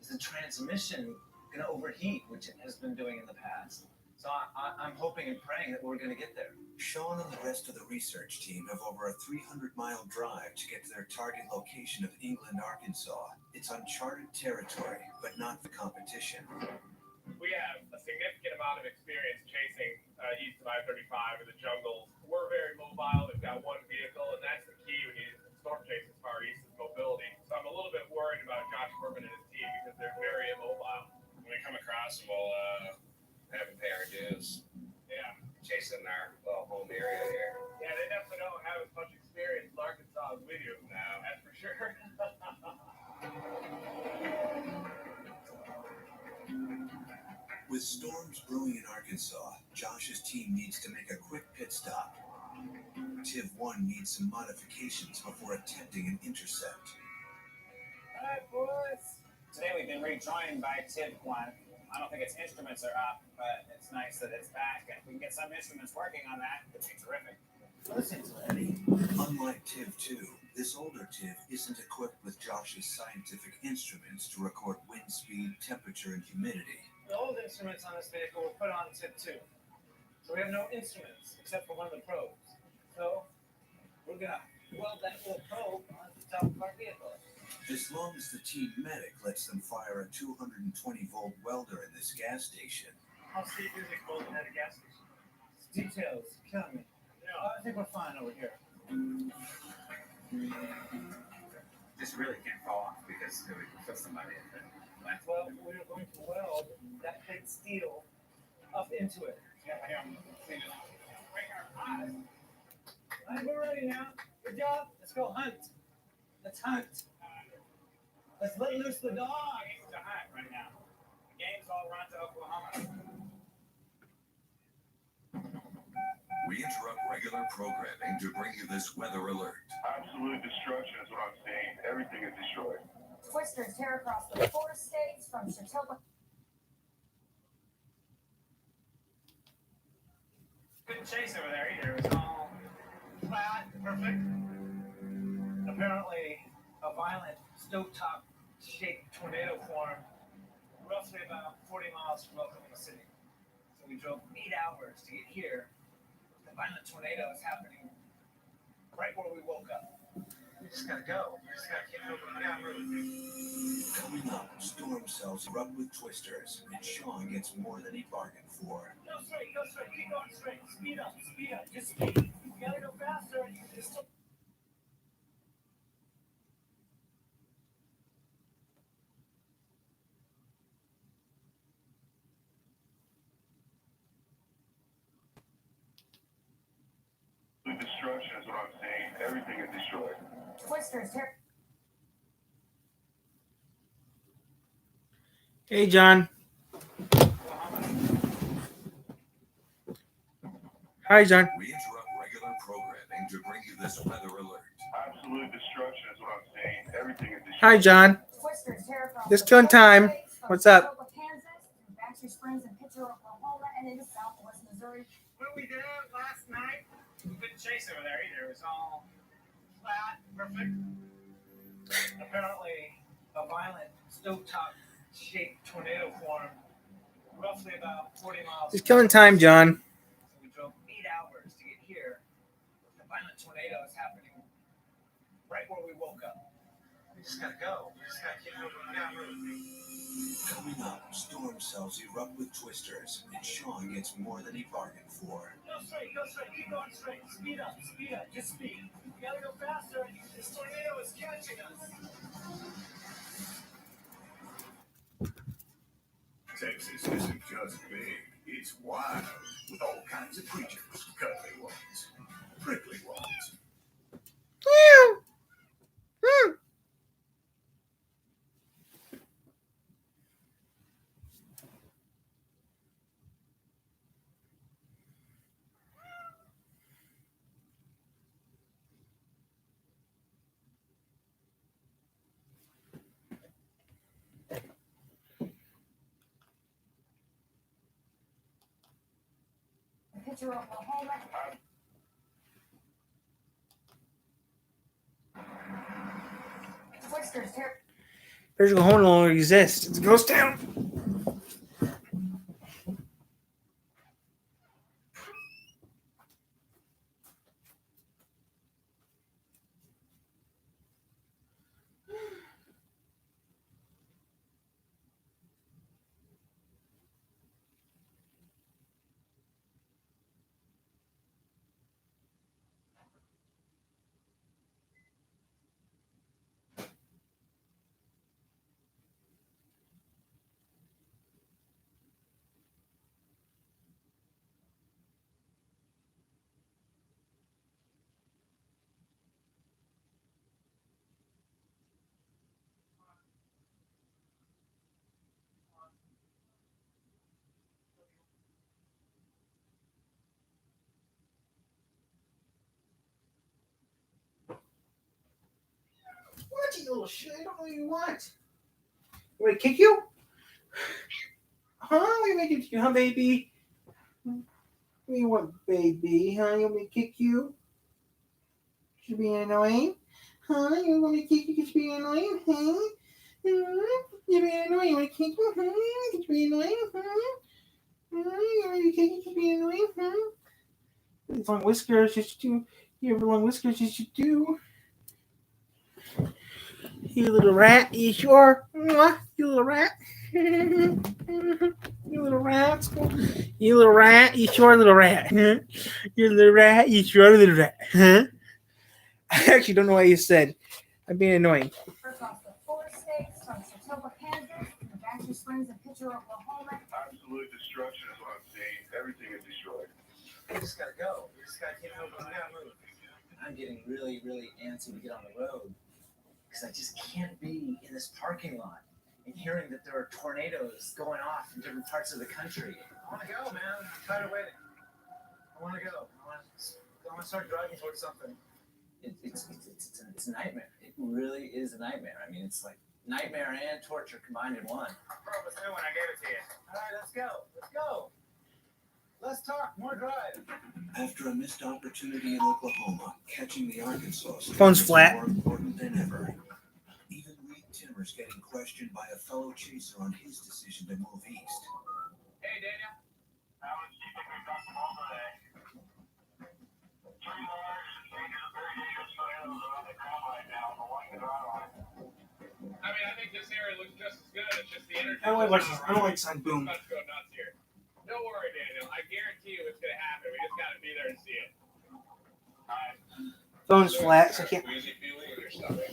Speaker 9: Is the transmission going to overheat, which it has been doing in the past? So I'm hoping and praying that we're going to get there.
Speaker 1: Sean and the rest of the research team have over a 300-mile drive to get to their target location of England, Arkansas. It's uncharted territory, but not the competition.
Speaker 7: We have a significant amount of experience chasing east of I-35 in the jungles. We're very mobile. We've got one vehicle, and that's the key when you storm chase as far east as mobility. So I'm a little bit worried about Josh
Speaker 10: possible having to pay our dues.
Speaker 7: Yeah.
Speaker 10: Chasing our little home area here.
Speaker 7: Yeah, they definitely don't have as much experience in Arkansas as we do.
Speaker 10: No.
Speaker 7: That's for sure.
Speaker 1: With storms brewing in Arkansas, Josh's team needs to make a quick pit stop. Tiv 1 needs some modifications before attempting an intercept.
Speaker 4: All right, boys. Today we've been rejoined by Tiv 1. I don't think its instruments are up, but it's nice that it's back. And if we can get some instruments working on that, it'd be terrific.
Speaker 9: Listen, Eddie.
Speaker 1: Unlike Tiv 2, this older Tiv isn't equipped with Josh's scientific instruments to record wind speed, temperature, and humidity.
Speaker 13: The old instruments on this vehicle were put on Tip 2. So we have no instruments except for one of the probes. So we're gonna weld that little probe on the top of our vehicle.
Speaker 1: As long as the team medic lets them fire a 220-volt welder in this gas station.
Speaker 13: How safe is it welding at a gas station?
Speaker 9: Details, kill me. I think we're fine over here.
Speaker 10: Just really can't fall off because it would kill somebody.
Speaker 13: Well, we're going to weld that big steel up into it.
Speaker 7: Yeah, clean it up. Break our eyes.
Speaker 13: All right, we're ready now. Good job. Let's go hunt. Let's hunt. Let's let loose the dog.
Speaker 4: It's a hunt right now. The game's all run to Oklahoma.
Speaker 16: We interrupt regular programming to bring you this weather alert.
Speaker 17: Absolute destruction is what I'm seeing. Everything is destroyed.
Speaker 6: Twisters tear across the 4 states from Chautauqua.
Speaker 4: Couldn't chase over there either. It was all flat, perfect.
Speaker 13: Apparently, a violent stovetop-shaped tornado formed roughly about 40 miles from Oklahoma City. So we drove 8 hours to get here. The violent tornado is happening right where we woke up. We just gotta go. We just gotta keep moving down road.
Speaker 1: Coming up, storm cells erupt with twisters, and Sean gets more than he bargained for.
Speaker 13: Go straight, keep going straight. Speed up, just speed. You gotta go faster. Just
Speaker 17: Destruction is what I'm seeing. Everything is destroyed.
Speaker 6: Twisters tear.
Speaker 5: Hey, John. Hi, John.
Speaker 16: We interrupt regular programming to bring you this weather alert.
Speaker 17: Absolute destruction is what I'm seeing. Everything is destroyed.
Speaker 5: Hi, John.
Speaker 6: Twisters tear across
Speaker 5: Just
Speaker 6: the
Speaker 5: killing
Speaker 6: 4
Speaker 5: time.
Speaker 6: states from
Speaker 5: What's up?
Speaker 6: Chautauqua, Kansas, through Baxter Springs and Pitcher, Oklahoma, and into southwest Missouri.
Speaker 4: What we did last night, we couldn't chase over there either. It was all flat, perfect.
Speaker 13: apparently, a violent stovetop-shaped tornado formed roughly about 40 miles.
Speaker 5: Just killing time, John.
Speaker 13: So we drove 8 hours to get here. The violent tornado is happening right where we woke up. We just gotta go. We just gotta keep moving down road.
Speaker 1: Coming up, storm cells erupt with twisters, and Sean gets more than he bargained for.
Speaker 13: Go straight, keep going straight. Speed up, just speed. You gotta go faster. This tornado is catching us.
Speaker 3: Texas isn't just big, it's wild, with all kinds of creatures, cuddly ones, prickly ones.
Speaker 6: Pitcher, Oklahoma. Twisters tear.
Speaker 5: Virtual home no longer exists. It's a ghost town. What, you little shit? I don't know what you want. You want to kick you? Huh? What you making you, huh, baby? What do you want, baby? Huh? You want me to kick you? You being annoying? Huh? You want me to kick you because you're being annoying? Huh? You're being annoying. You want to kick you? Huh? Because you're being annoying? Huh? You want me to kick you because you're being annoying? Huh? These long whiskers, yes you do. You have long whiskers, yes you do. You little rat, you sure? Mwah, you little rat. You little rat. You little rat, you sure little rat. Huh? You little rat, you sure little rat. Huh? I actually don't know what you said. I'm being annoying.
Speaker 6: Across the 4 states, from Satova, Kansas, to Nebraska Springs and Pitcher, Oklahoma.
Speaker 17: Absolute destruction is what I'm seeing. Everything is destroyed.
Speaker 9: We just gotta go. We just gotta keep moving. We gotta move. I'm getting really, really antsy to get on the road because I just can't be in this parking lot and hearing that there are tornadoes going off in different parts of the country. I want to go, man. I'm tired of waiting. I want to go. I want to start driving towards something. It's a nightmare. It really is a nightmare. I mean, it's like nightmare and torture combined in one.
Speaker 7: Bro, was new when I gave it to you.
Speaker 9: All right, let's go. Let's go. Let's talk. More drive.
Speaker 1: After a missed opportunity in Oklahoma, catching the Arkansas
Speaker 5: Phone's
Speaker 1: is
Speaker 5: flat.
Speaker 1: more important than ever. Even Reed Timmer's getting questioned by a fellow chaser on his decision to move east.
Speaker 7: Hey, Daniel.
Speaker 17: How much do you think we got from over there? 3 large, very dangerous tornadoes are on the ground right now. The one is on.
Speaker 7: I mean, I think this area looks just as good. It's just the energy.
Speaker 5: I don't like Sun Boom.
Speaker 7: Let's go nuts here. Don't worry, Daniel. I guarantee you it's going to happen. We just got to be there and see it.
Speaker 5: Phone's flat, so I can't.
Speaker 8: Queasy feeling in your stomach.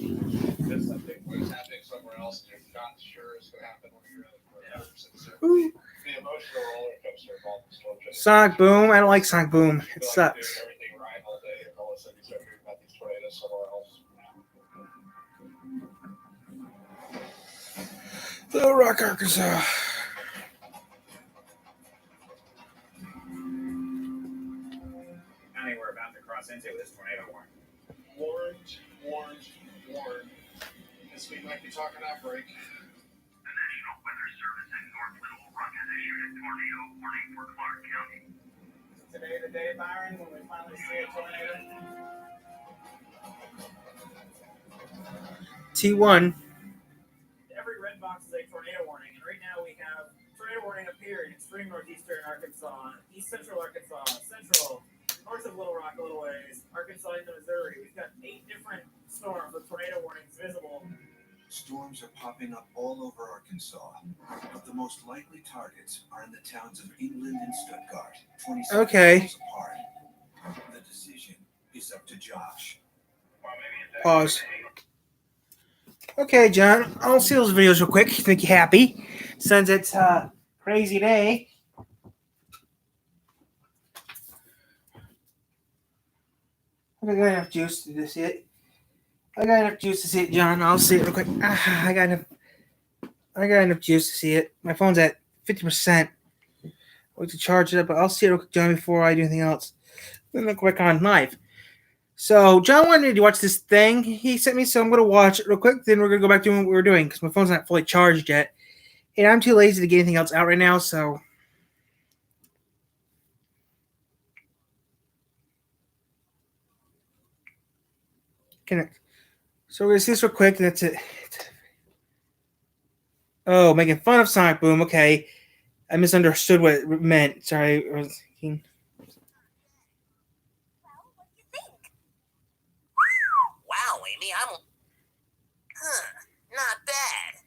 Speaker 8: That's something that's happening somewhere else, and you're not sure it's going to happen when you're really 100% certain. The emotional roller coaster of all the storm chasers.
Speaker 5: Sonic Boom. I don't like Sonic Boom. It
Speaker 8: Doing
Speaker 5: sucks.
Speaker 8: everything right all day, and all of a sudden you start hearing about these tornadoes somewhere else.
Speaker 5: Little Rock, Arkansas.
Speaker 4: I think we're about to cross into this tornado warning.
Speaker 8: Warned. This week might be talking outbreak.
Speaker 14: The National Weather Service in North Little Rock has issued a tornado warning for Clark County.
Speaker 4: Is today the day, Byron, when we finally see a tornado?
Speaker 5: T1.
Speaker 7: Every red box is a tornado warning, and right now we have tornado warning up here in extreme northeastern Arkansas, east central Arkansas, central, north of Little Rock a little ways, Arkansas into Missouri. We've got 8 different storms with tornado warnings visible.
Speaker 1: Storms are popping up all over Arkansas, but the most likely targets are in the towns of England and Stuttgart, 27
Speaker 5: Okay.
Speaker 1: miles apart. The decision is up to Josh.
Speaker 5: Pause. Okay, John. I'll see those videos real quick. Make you happy. Since it's a crazy day. I got enough juice to see it. I got enough juice to see it, John. I'll see it real quick. I got enough juice to see it. My phone's at 50%. I have to charge it up, but I'll see it real quick, John, before I do anything else. Then I'll go back on live. So John wanted me to watch this thing he sent me, so I'm gonna watch it real quick. Then we're gonna go back to doing what we were doing because my phone's not fully charged yet, and I'm too lazy to get anything else out right now. So connect. So we're gonna see this real quick, and that's it. Oh, making fun of Sonic Boom. Okay, I misunderstood what it meant. Sorry, I was thinking.
Speaker 11: Wow, Amy, not bad.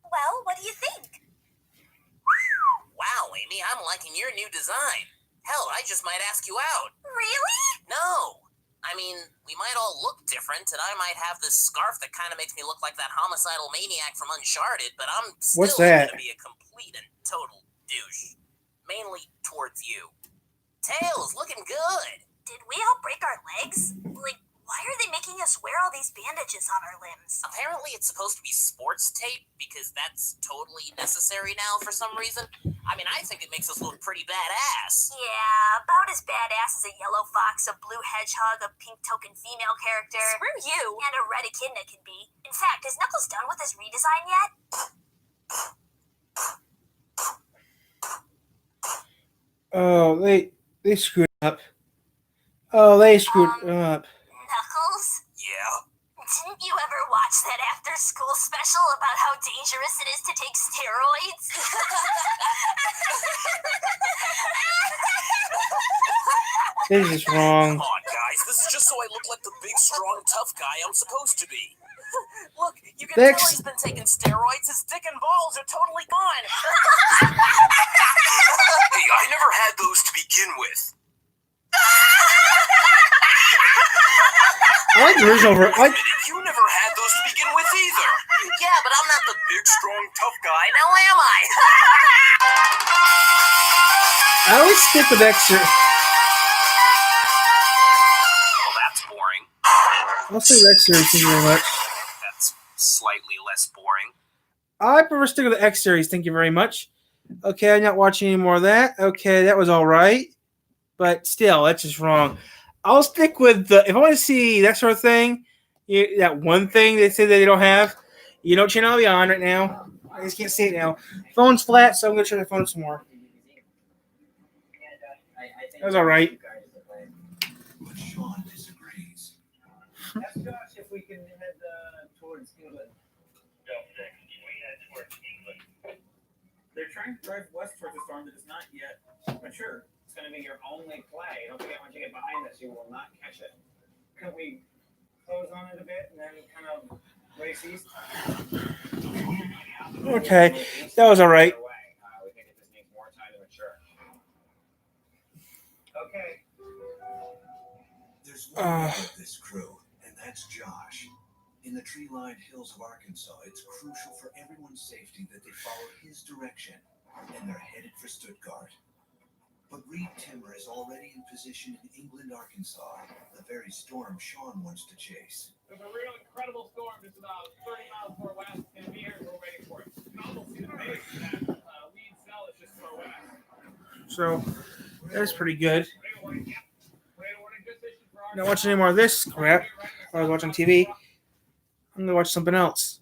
Speaker 18: Well, what do you think?
Speaker 11: Wow, Amy, I'm liking your new design. Hell, I just might ask you out.
Speaker 18: Really?
Speaker 11: No. I mean, we might all look different, and I might have this scarf that kind of makes me look like that homicidal maniac from Uncharted, but I'm still
Speaker 5: What's that?
Speaker 11: going to be a complete and total douche. Mainly towards you. Tails, looking good.
Speaker 18: Did we all break our legs? Like, why are they making us wear all these bandages on our limbs?
Speaker 11: Apparently it's supposed to be sports tape, because that's totally necessary now for some reason. I mean, I think it makes us look pretty badass.
Speaker 18: Yeah, about not as badass as a yellow fox, a blue hedgehog, a pink token female character. Screw you! And a red echidna can be. In fact, is Knuckles done with his redesign yet?
Speaker 5: Oh, they screwed up. Oh, they screwed up.
Speaker 18: Knuckles?
Speaker 10: Yeah.
Speaker 18: Didn't you ever watch that after-school special about how dangerous it is to take steroids?
Speaker 5: This is wrong.
Speaker 10: Come on, guys. This is just so I look like the big, strong, tough guy I'm supposed to be. Look, you can tell he's been taking steroids. His dick and balls are totally gone. Hey, I never had those to begin with.
Speaker 5: I like the original.
Speaker 10: You never had those to begin with either. Yeah, but I'm not the big, strong, tough guy. Now am I?
Speaker 5: I always stick with Exer.
Speaker 10: Well, that's boring.
Speaker 5: I'll say the X series. Thank you very much.
Speaker 10: That's slightly less boring.
Speaker 5: I prefer stick with the X series. Thank you very much. Okay, I'm not watching any more of that. Okay, that was all right, but still, that's just wrong. I'll stick with the. If I want to see that sort of thing, that one thing they say that they don't have, you know what channel I'll be on right now. I just can't see it now. Phone's flat, so I'm gonna try the phone some more. That was all right.
Speaker 1: But Sean disagrees.
Speaker 12: Ask Josh if we can head towards England. They're trying to drive west towards a storm that is not yet mature. It's going to be your only play. Don't forget, once you get behind this, you will not catch it. Can we close on it a bit and then kind of race east?
Speaker 5: Okay, that was all right.
Speaker 4: We think it just needs more time to mature.
Speaker 12: Okay.
Speaker 1: There's one member of this crew, and that's Josh. In the tree-lined hills of Arkansas, it's crucial for everyone's safety that they follow his direction, and they're headed for Stuttgart. But Reed Timmer is already in position in England, Arkansas, the very storm Sean wants to chase.
Speaker 7: There's a real incredible storm just about 30 miles more west, and we are waiting for it. You can almost see the base of that lead cell is just far west.
Speaker 5: So that's pretty good. Not watching any more of this crap. I was watching TV. I'm gonna watch something else.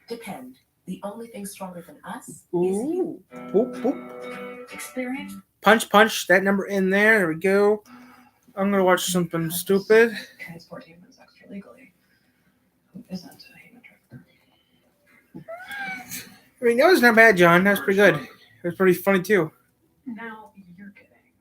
Speaker 19: Depend. The only thing stronger than us is
Speaker 5: Ooh. Boop, boop.
Speaker 19: experience.
Speaker 5: Punch, punch. That number in there. There we go. I'm gonna watch something stupid.
Speaker 19: Transport humans extra legally. Who isn't a human trafficker?
Speaker 5: I mean, that was not bad, John. That was pretty good. It was pretty funny too.
Speaker 19: Now you're kidding.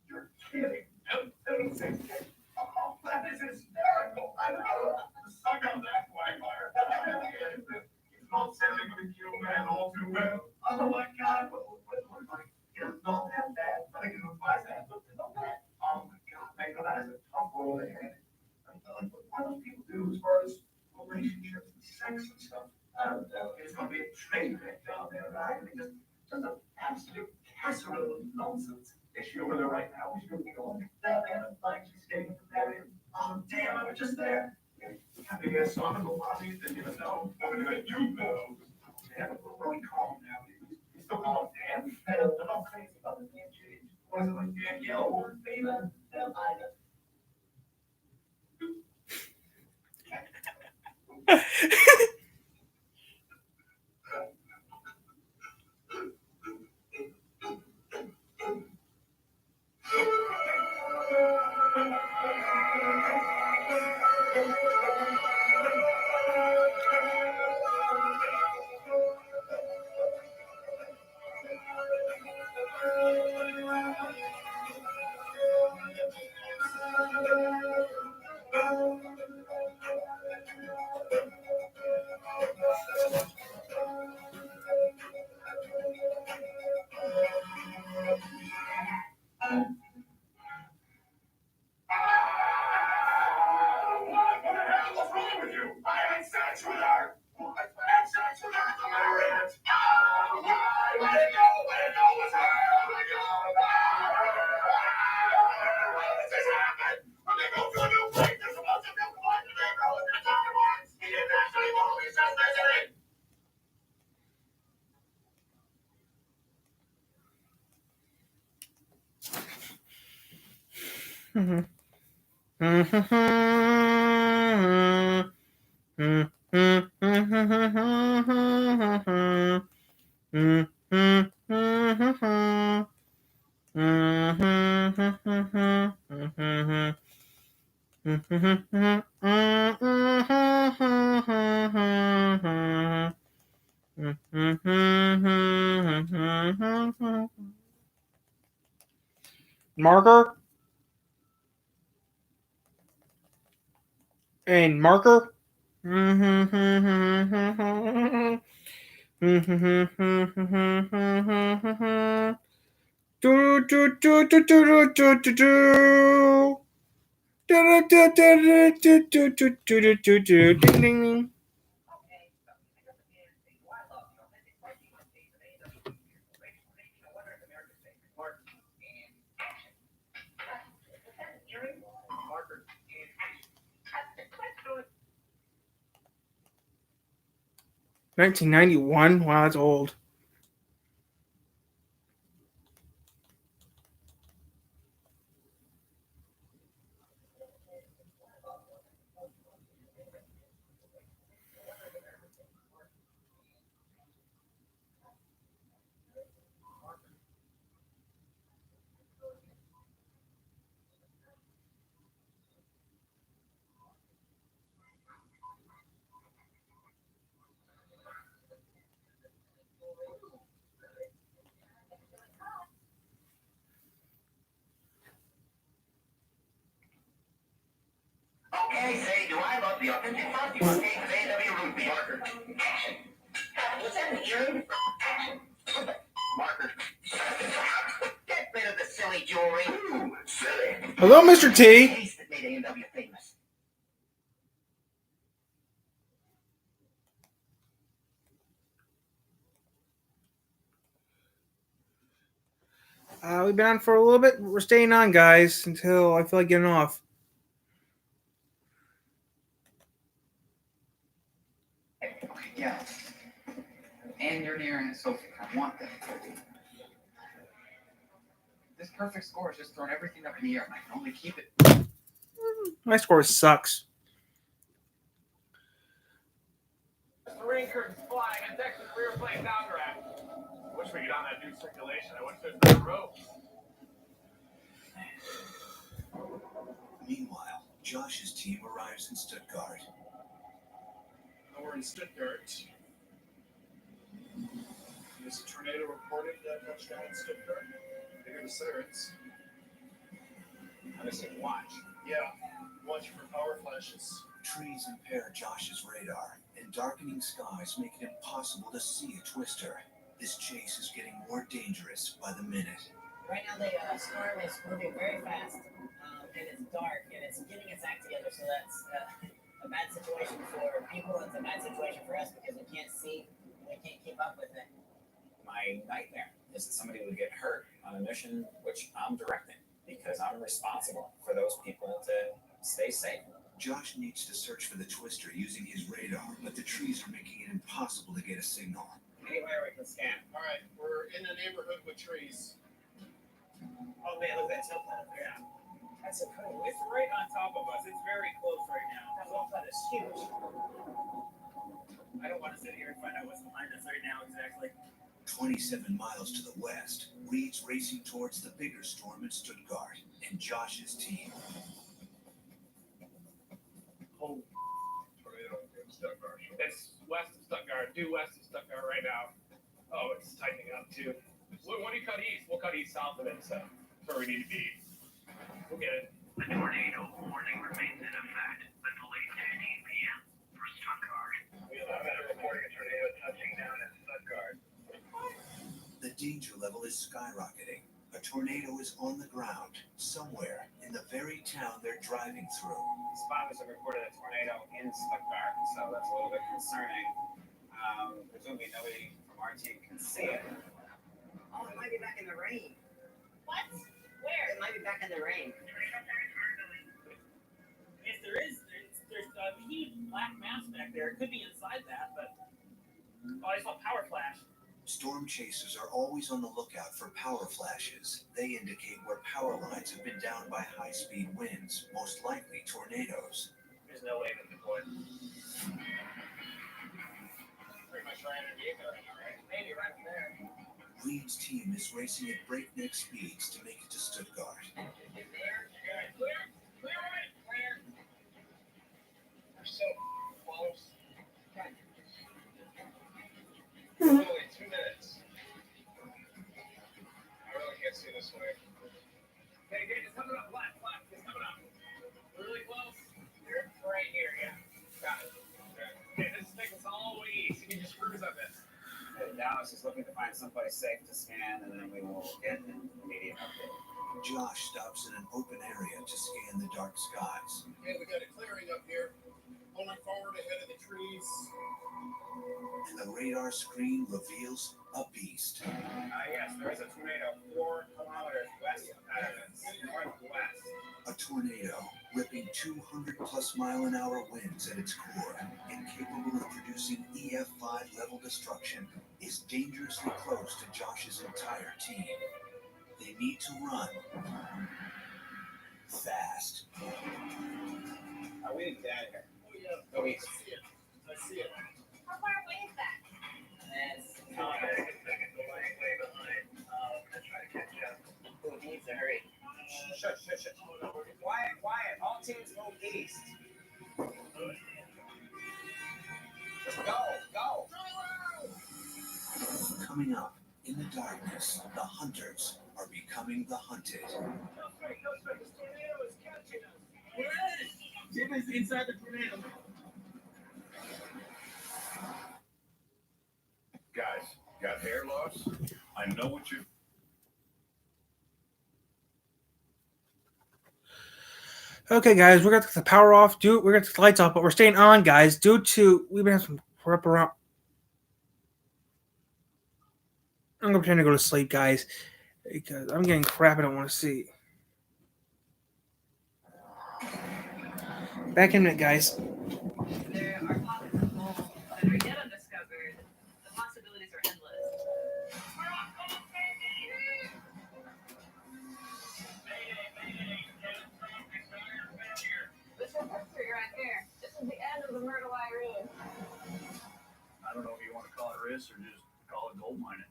Speaker 17: You're kidding. That is hysterical. I know. Suck on that, Quagmire. It's not selling the kill man all too well. Oh my God. It's not that bad. But I can advise that. Oh my God. I know that is a tough role to handle. What do people do as far as relationships and sex and stuff? I don't know. It's going to be a train wreck down there, right? Just an absolute casserole of nonsense. Is she over there right now? She's going to be going that and like she's getting married. Oh, damn, I was just there. Having a son in the lobby, didn't even know. I'm going to you know. Damn, we're really calm now. You still call him Dan? I'm not crazy about the name change. Was it like Danielle or Dana? What the hell was wrong with you? I had sex with her. I had sex with her. I'm gonna read it. Oh, I didn't know it was her. Oh my God. How did this happen? I'm gonna go to a new place. There's supposed to be a point to live. I was gonna talk to once. He didn't actually know me. Just visiting.
Speaker 5: Marker and marker. Do do do do do do do do. Ding ding ding.
Speaker 17: Marker.
Speaker 5: 1991. Wow, that's old.
Speaker 17: Okay, say, do I love the authentic frosty cake of A&W root beer? Marker. Action. Was that an earring? Action. Marker. Get rid of the silly jewelry. Ooh, silly.
Speaker 5: Hello, Mr. T.
Speaker 17: Taste that made A&W famous.
Speaker 5: We've been on for a little bit. We're staying on, guys, until I feel like getting off.
Speaker 20: Yeah. And you're nearing it, so I want that. This perfect score is just throwing everything up in the air, and I can only keep it.
Speaker 5: My score sucks.
Speaker 7: The rain curtains flying and Texas rear plane downdraft. Wish we could on that new circulation. I wish there's no rope.
Speaker 1: Meanwhile, Josh's team arrives in Stuttgart.
Speaker 8: We're in Stuttgart. This tornado reported that touchdown in Stuttgart. They hear the sirens.
Speaker 4: I'm just saying, watch.
Speaker 8: Yeah, watch for power flashes.
Speaker 1: Trees impair Josh's radar, and darkening skies make it impossible to see a twister. This chase is getting more dangerous by the minute.
Speaker 11: Right now, the storm is moving very fast, and it's dark, and it's getting its act together. So that's a bad situation for people. It's a bad situation for us because we can't see, we can't keep up with it.
Speaker 4: My nightmare is that somebody would get hurt on a mission which I'm directing because I'm responsible for those people to stay safe.
Speaker 1: Josh needs to search for the twister using his radar, but the trees are making it impossible to get a signal.
Speaker 11: Anywhere we can scan.
Speaker 8: All right, we're in a neighborhood with trees.
Speaker 11: Oh man, look at that snow planet. Yeah. That's incredible.
Speaker 7: It's right on top of us. It's very close right now.
Speaker 11: That snow planet is huge.
Speaker 7: I don't want to sit here and find out what's behind us right now exactly.
Speaker 1: 27 miles to the west, Reed's racing towards the bigger storm in Stuttgart and Josh's team.
Speaker 7: Oh, it's west of Stuttgart. Due west of Stuttgart right now. Oh, it's tightening up too. When do you cut east? We'll cut east south of it, so that's where we need to be. We'll get it.
Speaker 14: The tornado warning remains in effect until 8:15 p.m. for Stuttgart.
Speaker 17: We have been reporting a tornado touching down in Stuttgart.
Speaker 1: The danger level is skyrocketing. A tornado is on the ground, somewhere in the very town they're driving through.
Speaker 4: Spotters have reported a tornado in Stuttgart, so that's a little bit concerning. Presumably nobody from our team can see it.
Speaker 11: Oh, it might be back in the rain.
Speaker 6: What? Where?
Speaker 11: It might be back in the rain.
Speaker 12: If there is, there's a huge black mass back there. It could be inside that, but I saw power flash.
Speaker 1: Storm chasers are always on the lookout for power flashes. They indicate where power lines have been down by high-speed winds, most likely tornadoes.
Speaker 12: There's no way that the boy. Pretty much right underneath it right now, right? Maybe right up there.
Speaker 1: Reed's team is racing at breakneck speeds to make it to Stuttgart.
Speaker 12: Clear, right? Clear.
Speaker 8: We're so close. Only 2 minutes. I really can't see this way.
Speaker 12: Okay, it's coming up. Black. It's coming up. Really close. You're right here, yeah. Got it. Okay, this takes us all the way east. You can just cruise up this.
Speaker 4: Dallas is looking to find someplace safe to scan, and then we will get an immediate update.
Speaker 1: Josh stops in an open area to scan the dark skies.
Speaker 3: Okay, we got a clearing up here. Pulling forward ahead of the trees.
Speaker 1: And the radar screen reveals a beast.
Speaker 4: Yes, there is a tornado 4 kilometers west northwest.
Speaker 1: A tornado ripping 200-plus-mile-an-hour winds at its core, incapable of producing EF5 level destruction, is dangerously close to Josh's entire team. They need to run fast.
Speaker 4: We need to get out of here.
Speaker 12: Oh, yeah.
Speaker 4: Go east.
Speaker 12: I see it.
Speaker 6: How far away is that?
Speaker 11: It's
Speaker 12: Oh,
Speaker 14: Way behind. Let's try to catch up.
Speaker 11: Who needs to hurry?
Speaker 4: Shush. Quiet. All teams move east. Just go.
Speaker 1: Coming up in the darkness, the hunters are becoming the hunted.
Speaker 12: Go straight. This tornado is catching us. Where is it? Jim is inside the tornado.
Speaker 3: Guys, got hair loss? I know what you.
Speaker 5: Okay, guys, we're gonna take the power off. We're gonna take the lights off, but we're staying on, guys. We've been having some crap around. I'm gonna pretend to go to sleep, guys, because I'm getting crap I don't want to see. Back in a minute, guys.
Speaker 19: There are pockets of mold that are yet undiscovered. The possibilities are endless.
Speaker 6: This is history right here. This is the end of the Myrtle Road.
Speaker 15: I don't know if you want to call it risk or just call it gold mining.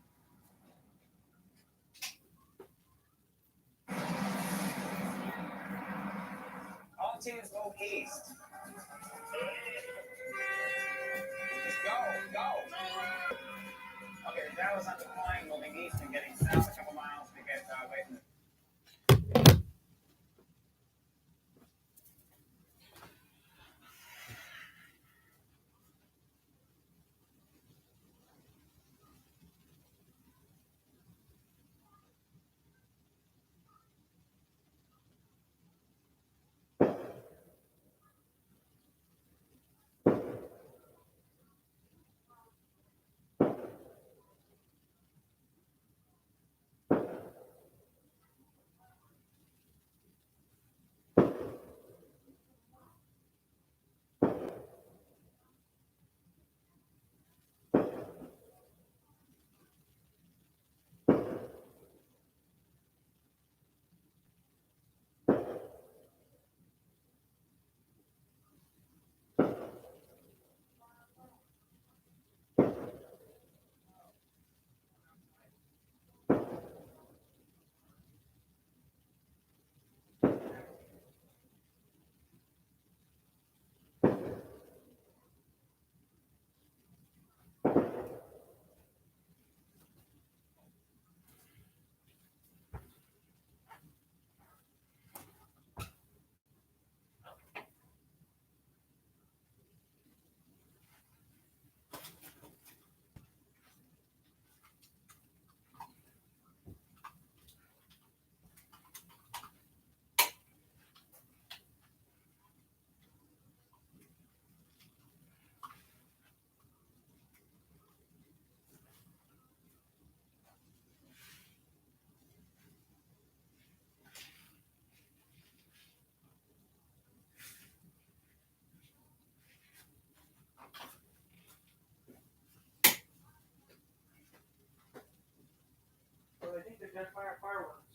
Speaker 4: All teams move east. Just go. Okay, Dallas on the line, moving east and getting south a couple miles to get away from the.
Speaker 13: got fireworks.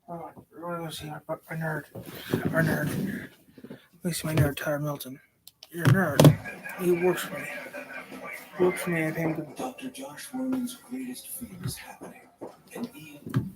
Speaker 5: Well, we're gonna see our nerd. Our nerd. Let me see my nerd, Tyler Milton. You're a nerd. He works for me. He works for me. I pay him good.
Speaker 1: Dr. Josh Roman's greatest fear is happening, and Ian.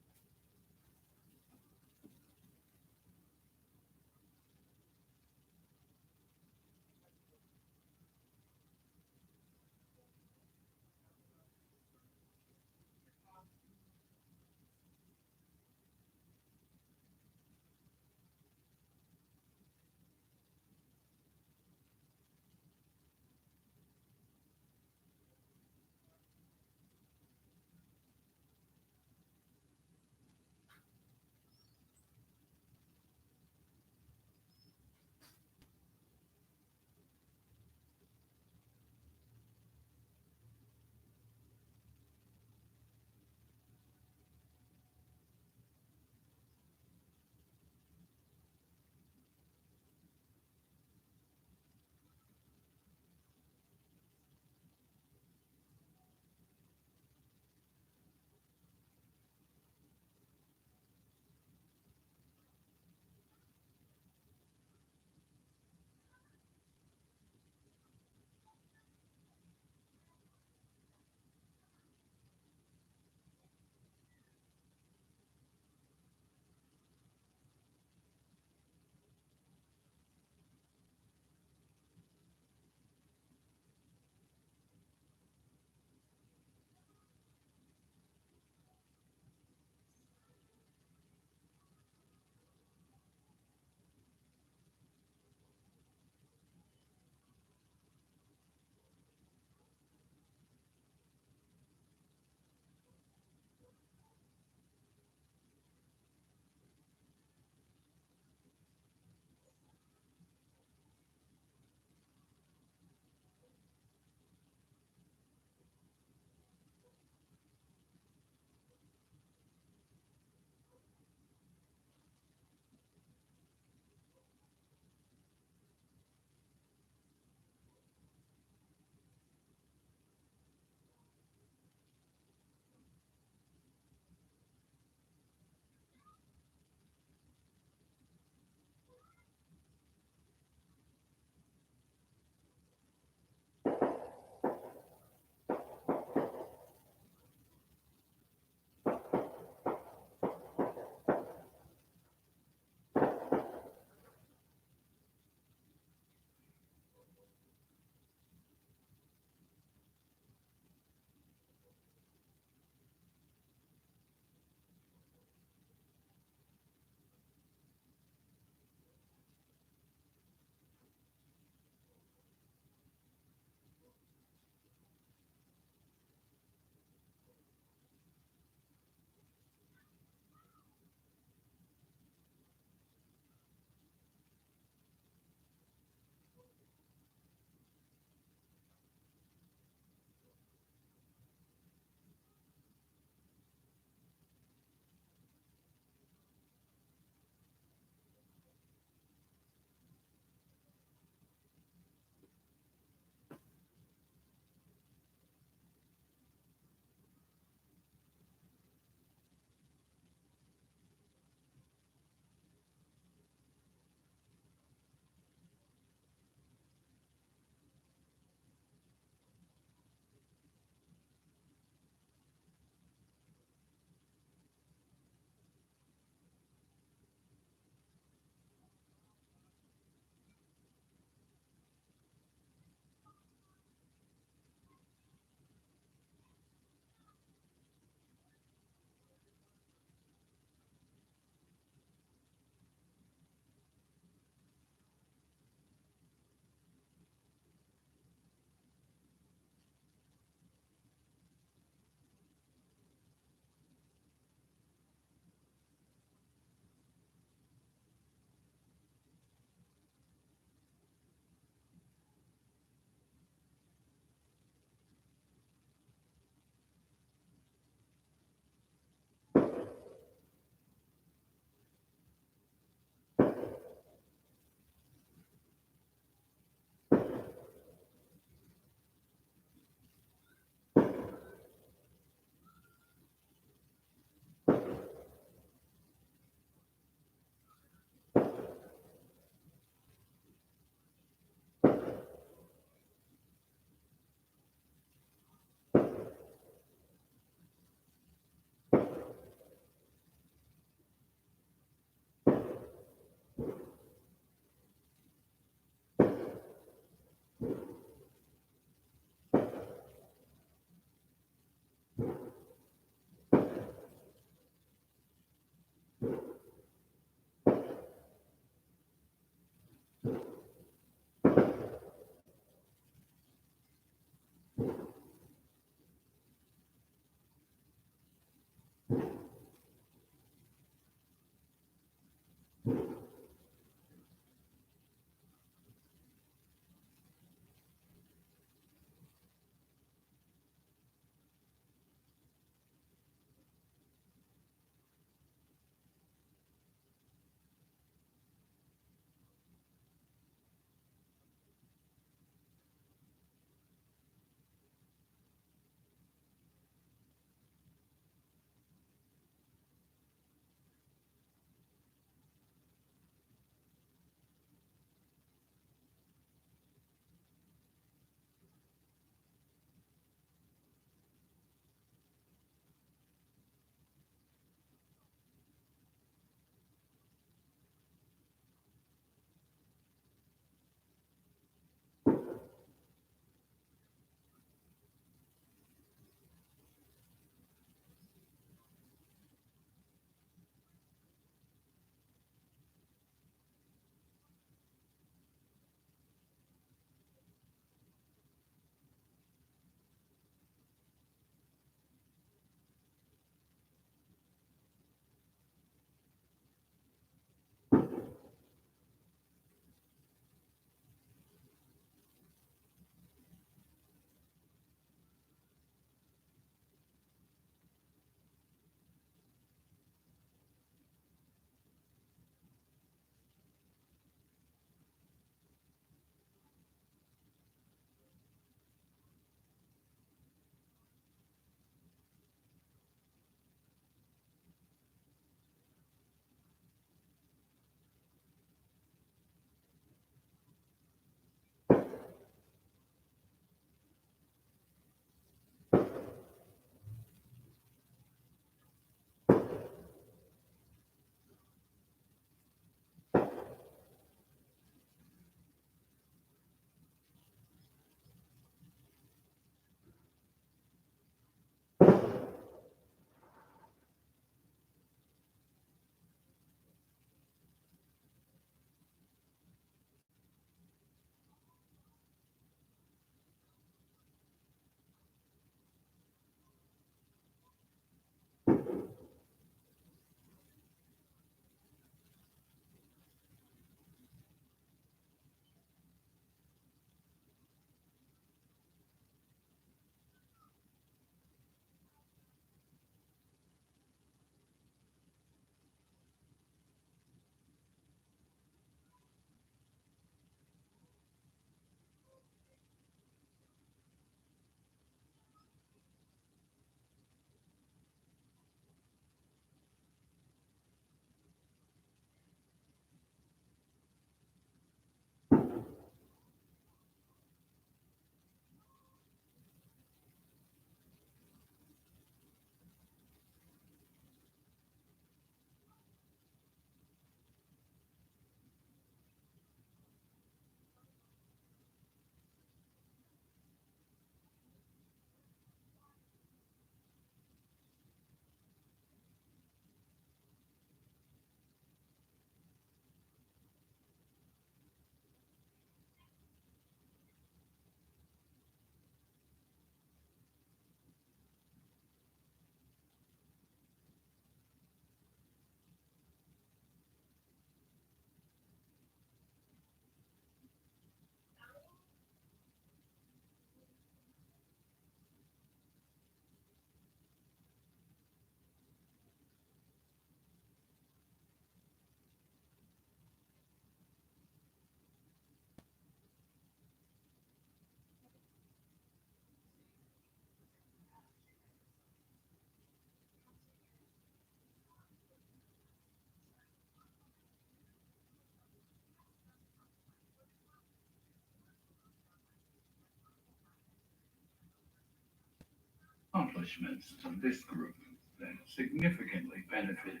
Speaker 17: accomplishments of this group that significantly benefited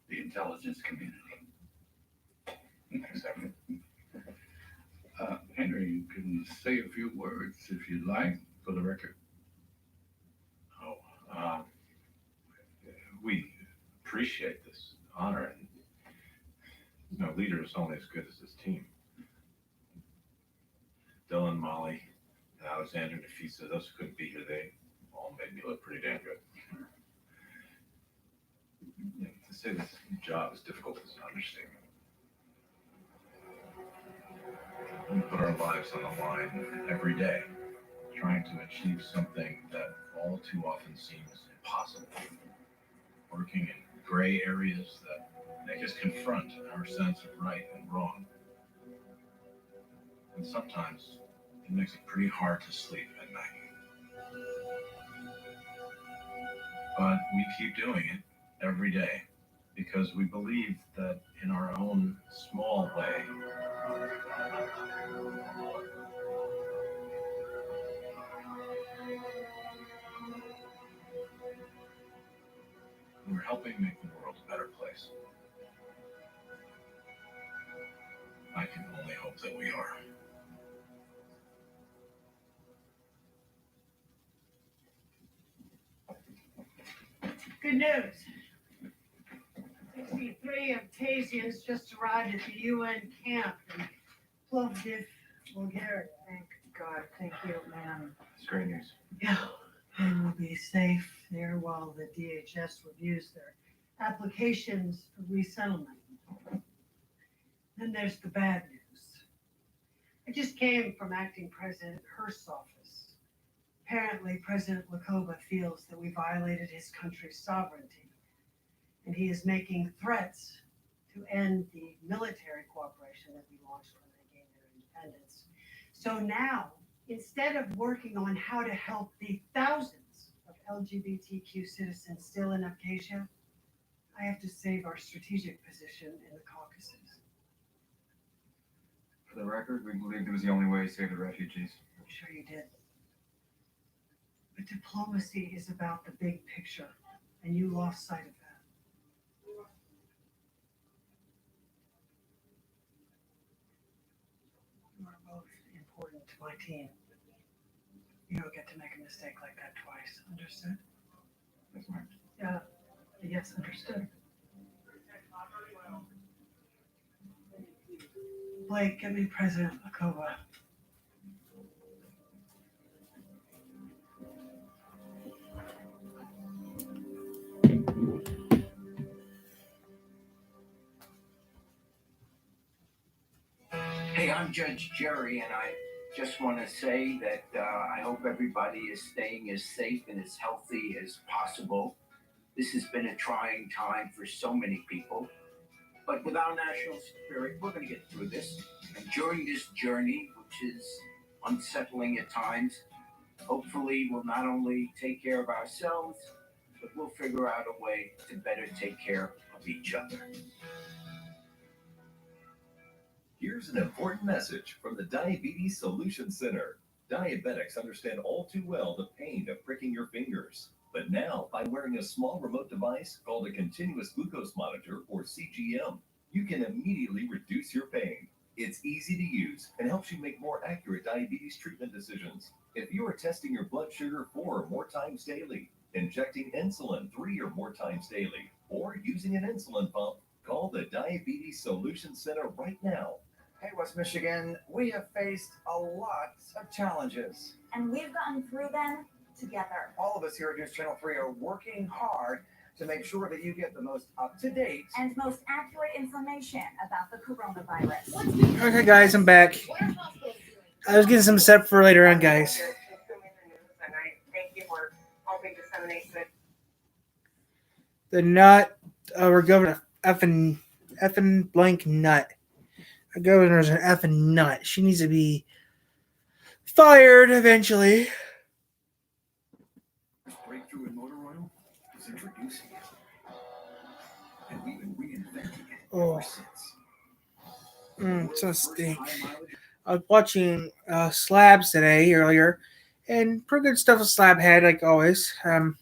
Speaker 17: the intelligence community. Henry, you can say a few words if you'd like, for the record.
Speaker 21: We appreciate this honor, and leader is only as good as his team. Dylan, Molly, and Alexander Nafisa, those who couldn't be here, they all made me look pretty damn good. To say this job is difficult is an understatement. We put our lives on the line every day, trying to achieve something that all too often seems impossible. Working in gray areas that make us confront our sense of right and wrong. And sometimes it makes it pretty hard to sleep at night. But we keep doing it every day because we believe that in our own small way, we're helping make the world a better place. I can only hope that we are.
Speaker 13: Good news. 63 Abkhazians just arrived at the UN camp in Plovdiv, Bulgaria. Thank God. Thank you, ma'am.
Speaker 21: It's great news.
Speaker 13: Yeah, they will be safe there while the DHS reviews their applications for resettlement. Then there's the bad news. I just came from Acting President Hearst's office. Apparently, President Lakova feels that we violated his country's sovereignty, and he is making threats to end the military cooperation that we launched when they gained their independence. So now, instead of working on how to help the thousands of LGBTQ citizens still in Abkhazia, I have to save our strategic position in the Caucasus.
Speaker 15: For the record, we believed it was the only way to save the refugees.
Speaker 13: I'm sure you did. But diplomacy is about the big picture, and you lost sight of that. You are both important to my team. You don't get to make a mistake like that twice. Understood?
Speaker 15: Yes, ma'am.
Speaker 13: Yeah. Yes, understood. Blake, get me President Lakova.
Speaker 22: Hey, I'm Judge Jerry, and I just want to say that I hope everybody is staying as safe and as healthy as possible. This has been a trying time for so many people, but with our national spirit, we're going to get through this. And during this journey, which is unsettling at times, hopefully we'll not only take care of ourselves, but we'll figure out a way to better take care of each other.
Speaker 23: Here's an important message from the Diabetes Solution Center. Diabetics understand all too well the pain of pricking your fingers. But now, by wearing a small remote device called a continuous glucose monitor, or CGM, you can immediately reduce your pain. It's easy to use and helps you make more accurate diabetes treatment decisions. If you are testing your blood sugar 4 or more times daily, injecting insulin 3 or more times daily, or using an insulin pump, call the Diabetes Solution Center right now.
Speaker 24: Hey, West Michigan, we have faced a lot of challenges.
Speaker 6: And we've gotten through them together.
Speaker 24: All of us here at News Channel 3 are working hard to make sure that you get the most up-to-date
Speaker 6: and most accurate information about the coronavirus.
Speaker 5: Okay, guys, I'm back. I was getting some set for later on, guys.
Speaker 25: And I thank you for helping disseminate good.
Speaker 5: The nut, we're going to effing blank nut. Our governor's an effing nut. She needs to be fired eventually.
Speaker 3: Breakthrough in motor oil is introducing it. And we've been reinventing it ever since.
Speaker 5: So stink. I was watching Slabs today earlier, And pretty good stuff with Slabhead, like always. The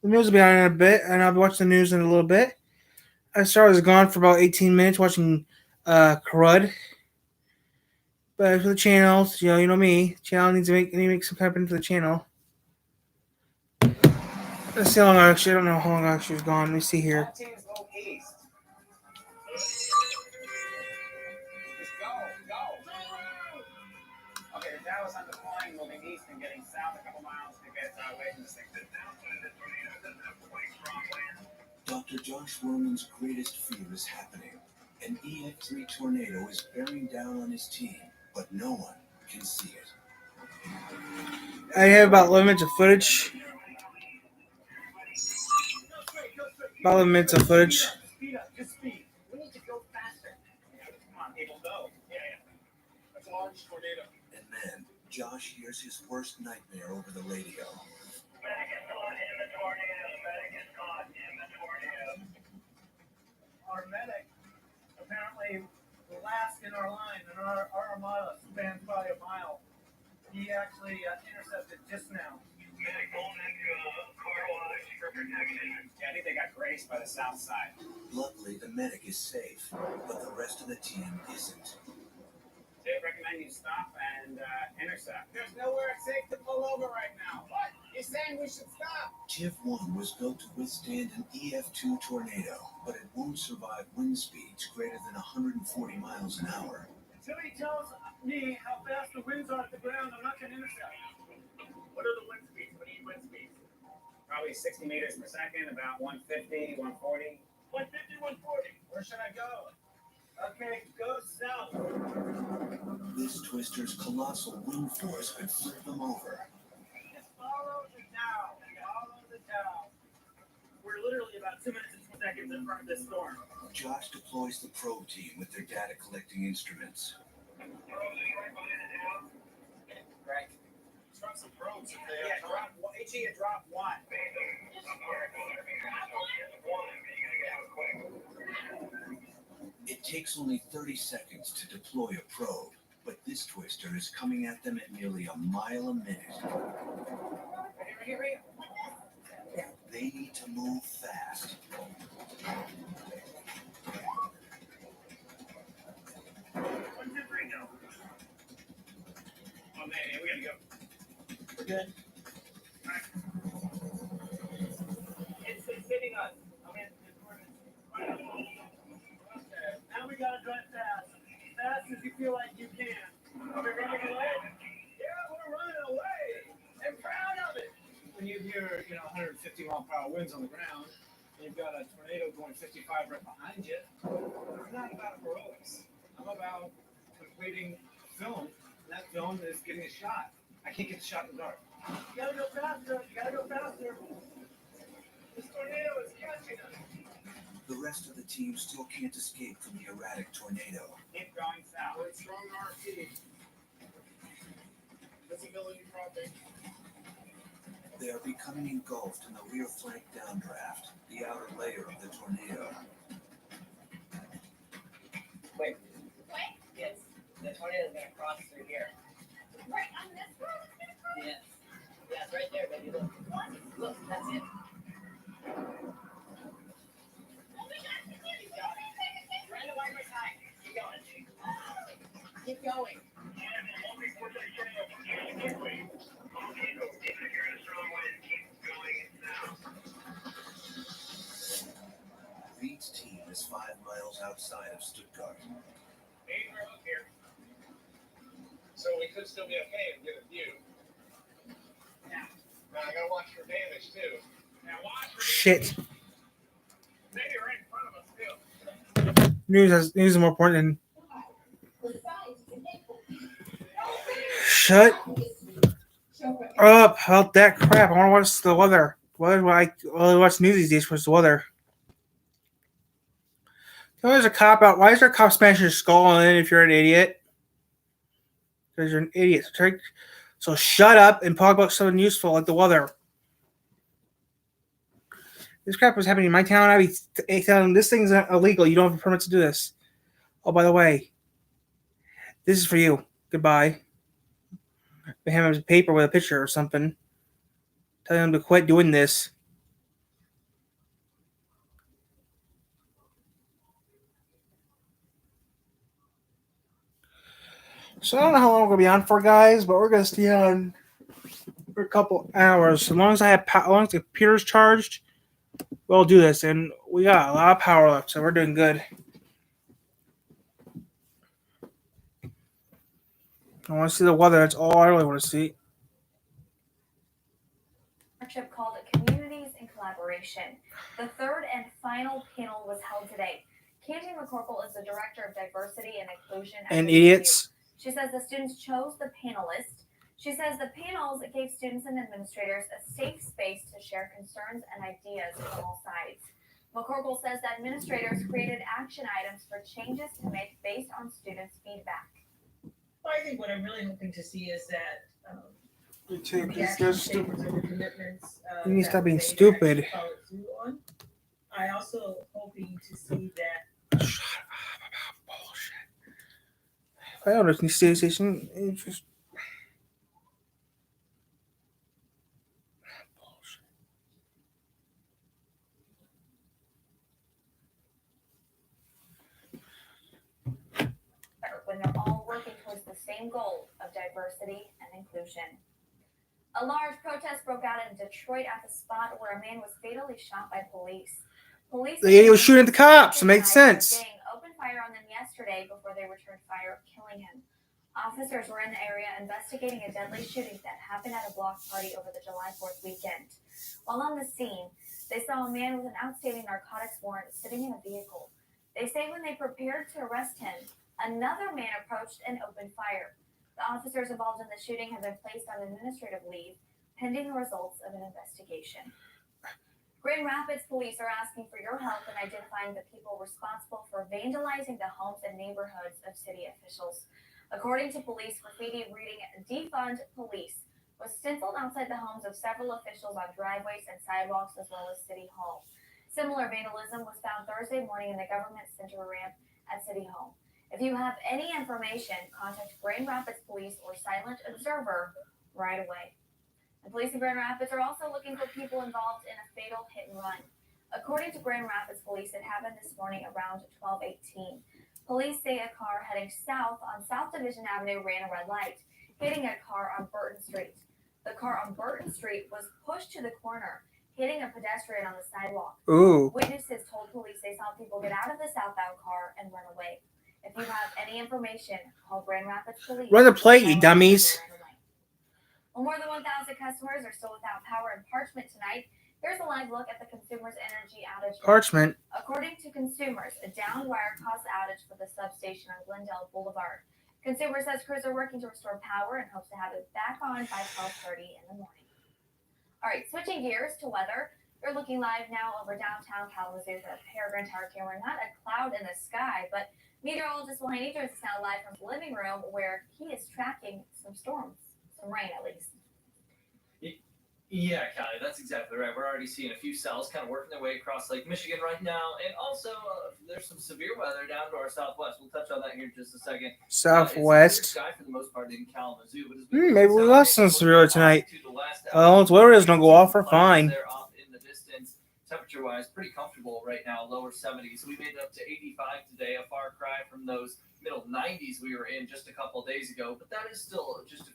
Speaker 5: news will be on in a bit, and I'll be watching the news in a little bit. I was gone for about 18 minutes watching Crud. But for the channel, you know me. Channel needs to make some kind of into the channel. Let's see how long I don't know how long I was gone. Let me see here.
Speaker 4: Teams go east. Just go. Okay, the Dow is undeploying, moving east and getting south a couple miles to get away from this thing. The downside of the tornado doesn't have quite strong winds.
Speaker 1: Dr. Josh Werman's greatest fear is happening. An EF3 tornado is bearing down on his team, but no one can see it.
Speaker 5: I have about 11 minutes of footage. About 11 minutes of footage.
Speaker 12: Speed up, just speed. We need to go faster. Come on, people, go. Yeah. That's a large tornado.
Speaker 1: And then, Josh hears his worst nightmare over the radio.
Speaker 12: Our medic, apparently the last in our line, and our armada spans probably a mile. He actually intercepted just now.
Speaker 4: Medic going into car wash for protection. Yeah, I think they got grazed by the south side.
Speaker 1: Luckily, the medic is safe, but the rest of the team isn't.
Speaker 4: They recommend you stop and intercept.
Speaker 12: There's nowhere safe to pull over right now. What? He's saying we should stop.
Speaker 1: TIV-1 was built to withstand an EF2 tornado, but it won't survive wind speeds greater than 140 miles an hour.
Speaker 12: Until he tells me how fast the winds are at the ground, I'm not going to intercept. What are the wind speeds? What do you wind speeds?
Speaker 4: Probably 60 meters per second, about 150, 140.
Speaker 12: 150, 140. Where should I go? Okay, go south.
Speaker 1: This twister's colossal wind force could flip them over.
Speaker 12: Just follow the Dow. Follow the Dow. We're literally about 2 minutes and 20 seconds in front of this storm.
Speaker 1: Josh deploys the probe team with their data collecting instruments.
Speaker 4: Right.
Speaker 12: Drop some probes if they
Speaker 4: Yeah, drop one. HE, drop one.
Speaker 1: It takes only 30 seconds to deploy a probe, but this twister is coming at them at nearly a mile a minute.
Speaker 4: Right here.
Speaker 1: They need to move fast.
Speaker 4: Oh man, we gotta go.
Speaker 12: We're good. It's hitting us. Okay, now we gotta drive fast. Fast as you feel like you can. Are we running away? Yeah, we're running away. I'm proud of it. When you hear, 150-mile-per-hour winds on the ground, and you've got a tornado going 55 right behind you, it's not about heroics. I'm about completing a film, and that film is getting a shot. I can't get the shot in the dark. You gotta go faster. This tornado is catching us.
Speaker 1: The rest of the team still can't escape from the erratic tornado.
Speaker 4: Keep going south.
Speaker 12: We're strong RP. Visibility dropping.
Speaker 1: They are becoming engulfed in the rear flank downdraft, the outer layer of the tornado.
Speaker 11: Wait. What? Yes. The tornado is going to cross through here.
Speaker 6: Right on this road, it's gonna cross?
Speaker 11: Yes. Yeah, it's right there, baby. Look. Look, that's it. Trying to wipe my time. Keep going. Keep going.
Speaker 1: Reed's team is 5 miles outside of Stuttgart.
Speaker 12: Look here. So we could still be okay and get a view.
Speaker 11: Yeah.
Speaker 12: Now I gotta watch for damage too. Now watch for
Speaker 5: Shit.
Speaker 12: maybe right in front of us too.
Speaker 5: News is more important than. Shut up about that crap. I want to watch the weather. Why do I only watch news these days? What's the weather? There's a cop out. Why is there a cop smashing your skull on it if you're an idiot? Because you're an idiot. So shut up and talk about something useful like the weather. This crap was happening in my town. I'd be telling them this thing's illegal. You don't have a permit to do this. Oh, by the way, this is for you. Goodbye. They have him a paper with a picture or something. Telling him to quit doing this. So I don't know how long we're gonna be on for, guys, but we're gonna stay on for a couple hours. As long as as long as the computer's charged, we'll do this. And we got a lot of power left, so we're doing good. I want to see the weather. That's all I really want to see.
Speaker 2: Partnership called Communities in Collaboration. The third and final panel was held today. Candy McCorkle is the Director of Diversity and Inclusion at
Speaker 5: And
Speaker 2: the
Speaker 5: idiots.
Speaker 2: She says the students chose the panelists. She says the panels gave students and administrators a safe space to share concerns and ideas from all sides. McCorkle says that administrators created action items for changes to make based on students' feedback.
Speaker 9: Well, I think what I'm really hoping to see is that
Speaker 5: You too,
Speaker 9: the
Speaker 5: because
Speaker 9: action
Speaker 5: they're
Speaker 9: statements
Speaker 5: stupid.
Speaker 9: and the commitments
Speaker 5: You need to
Speaker 9: that
Speaker 5: stop being
Speaker 9: they
Speaker 5: stupid.
Speaker 9: actually followed through on. I also hoping to see that
Speaker 5: I don't know. Can you stay station? It's just
Speaker 2: when they're all working towards the same goal of diversity and inclusion. A large protest broke out in Detroit at the spot where a man was fatally shot by police. Police
Speaker 5: the idiot was shooting at the cops. It makes sense.
Speaker 2: gang opened fire on them yesterday before they returned fire, killing him. Officers were in the area investigating a deadly shooting that happened at a block party over the July 4th weekend. While on the scene, they saw a man with an outstanding narcotics warrant sitting in a vehicle. They say when they prepared to arrest him, another man approached and opened fire. The officers involved in the shooting have been placed on administrative leave, pending the results of an investigation. Grand Rapids police are asking for your help in identifying the people responsible for vandalizing the homes and neighborhoods of city officials. According to police, graffiti reading "Defund Police" was stenciled outside the homes of several officials on driveways and sidewalks as well as City Hall. Similar vandalism was found Thursday morning in the Government Center ramp at City Hall. If you have any information, contact Grand Rapids Police or Silent Observer right away. The police in Grand Rapids are also looking for people involved in a fatal hit and run. According to Grand Rapids Police, it happened this morning around 12:18. Police say a car heading south on South Division Avenue ran a red light, hitting a car on Burton Street. The car on Burton Street was pushed to the corner, hitting a pedestrian on the sidewalk.
Speaker 5: Ooh.
Speaker 2: Witnesses told police they saw people get out of the southbound car and run away. If you have any information, call Grand Rapids Police.
Speaker 5: Run the plate, you dummies.
Speaker 2: Well, more than 1,000 customers are still without power in Parchment tonight. Here's a live look at the Consumers Energy outage.
Speaker 5: Parchment.
Speaker 2: According to Consumers, a downed wire caused the outage for the substation on Glendale Boulevard. Consumers says crews are working to restore power and hopes to have it back on by 12:30 in the morning. All right, switching gears to weather. You're looking live now over downtown Kalamazoo for the Peregrine Tower camera. Not a cloud in the sky, but meteorologist Wayne joins us now live from the living room where he is tracking some storms, some rain at least.
Speaker 10: Yeah, Callie, that's exactly right. We're already seeing a few cells kind of working their way across Lake Michigan right now, and also there's some severe weather down to our southwest. We'll touch on that here in just a second.
Speaker 5: Southwest.
Speaker 10: It's clear sky for the most part in Kalamazoo, but
Speaker 5: Maybe we lost some severely tonight. Well, whatever it is, don't go off. We're fine.
Speaker 10: They're off in the distance. Temperature-wise, pretty comfortable right now, lower 70s. We made it up to 85 today, a far cry from those middle 90s we were in just a couple of days ago, but that is still just a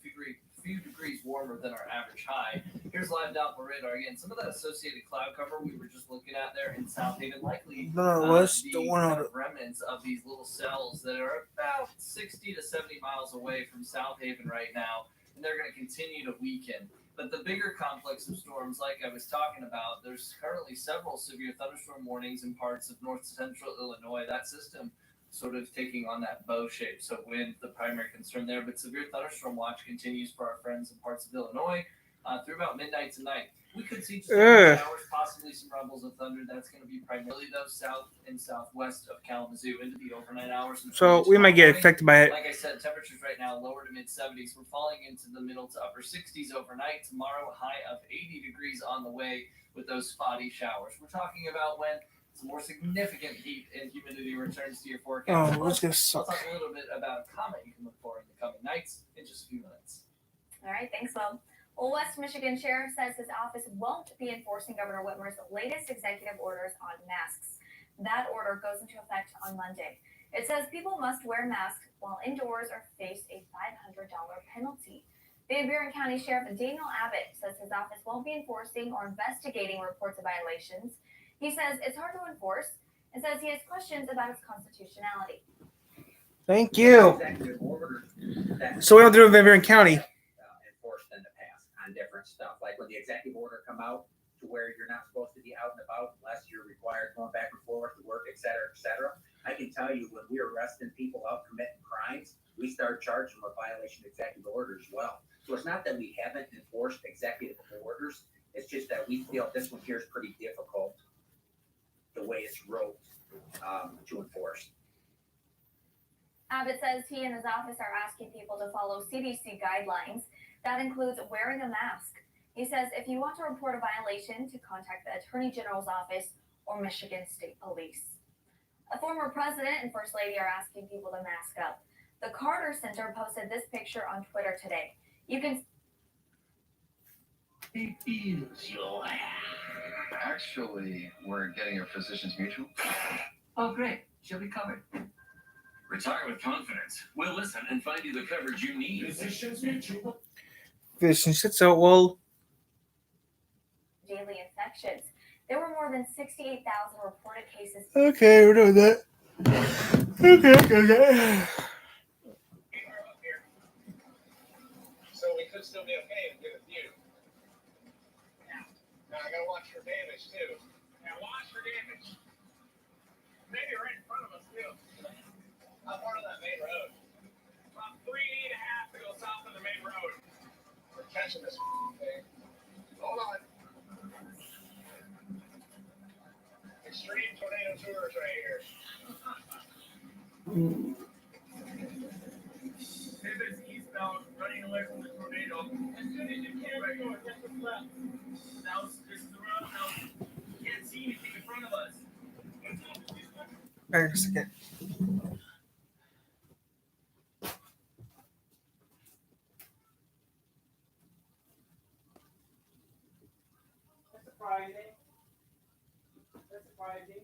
Speaker 10: few degrees warmer than our average high. Here's live Doppler radar again. Some of that associated cloud cover we were just looking at there in South Haven, likely the remnants of these little cells that are about 60 to 70 miles away from South Haven right now, and they're going to continue to weaken. But the bigger complex of storms, like I was talking about, there's currently several severe thunderstorm warnings in parts of north central Illinois. That system sort of taking on that bow shape. So wind, the primary concern there, but severe thunderstorm watch continues for our friends in parts of Illinois through about midnight tonight. We could see just showers, possibly some rumbles of thunder. That's going to be primarily though south and southwest of Kalamazoo into the overnight hours.
Speaker 5: So we might get affected by it.
Speaker 10: Like I said, temperatures right now lower to mid 70s. We're falling into the middle to upper 60s overnight. Tomorrow, a high of 80 degrees on the way with those spotty showers. We're talking about when some more significant heat and humidity returns to your forecast.
Speaker 5: Oh, let's get
Speaker 10: I'll talk a little bit about a comet you can look for in the coming nights in just a few minutes.
Speaker 2: All right, thanks, Will. Well, West Michigan Sheriff says his office won't be enforcing Governor Whitmer's latest executive orders on masks. That order goes into effect on Monday. It says people must wear masks while indoors or face a $500 penalty. Van Buren County Sheriff Daniel Abbott says his office won't be enforcing or investigating reports of violations. He says it's hard to enforce and says he has questions about its constitutionality.
Speaker 5: Thank you. So we don't do it in Van Buren County.
Speaker 7: Enforced in the past on different stuff, like when the executive order come out to where you're not supposed to be out and about unless you're required going back and forth to work, et cetera, et cetera. I can tell you when we're arresting people out committing crimes, we start charging them with violation of executive orders as well. So it's not that we haven't enforced executive orders, it's just that we feel this one here is pretty difficult the way it's wrote to enforce.
Speaker 2: Abbott says he and his office are asking people to follow CDC guidelines. That includes wearing a mask. He says if you want to report a violation, to contact the Attorney General's office or Michigan State Police. A former president and first lady are asking people to mask up. The Carter Center posted this picture on Twitter today. You can.
Speaker 21: It is your Actually, we're getting a physician's mutual.
Speaker 8: Oh, great. She'll be covered. Retire with confidence. We'll listen and find you the coverage you need.
Speaker 21: Physician's mutual.
Speaker 5: So, well.
Speaker 2: Daily infections. There were more than 68,000 reported cases.
Speaker 5: Okay, we're doing that. Okay.
Speaker 12: So we could still be okay and get a view. Yeah. Now I gotta watch for damage too. Yeah, watch for damage. Maybe right in front of us too. I'm part of that main road. About 3.5 to go south of the main road. We're catching this thing. Hold on. Extreme tornado tours right here. Pivots eastbound, running away from the tornado. As soon as you can, right north, just what's left. Now this is the road. Now you can't see anything in front of us.
Speaker 5: Wait a second.
Speaker 12: That's surprising. That's surprising.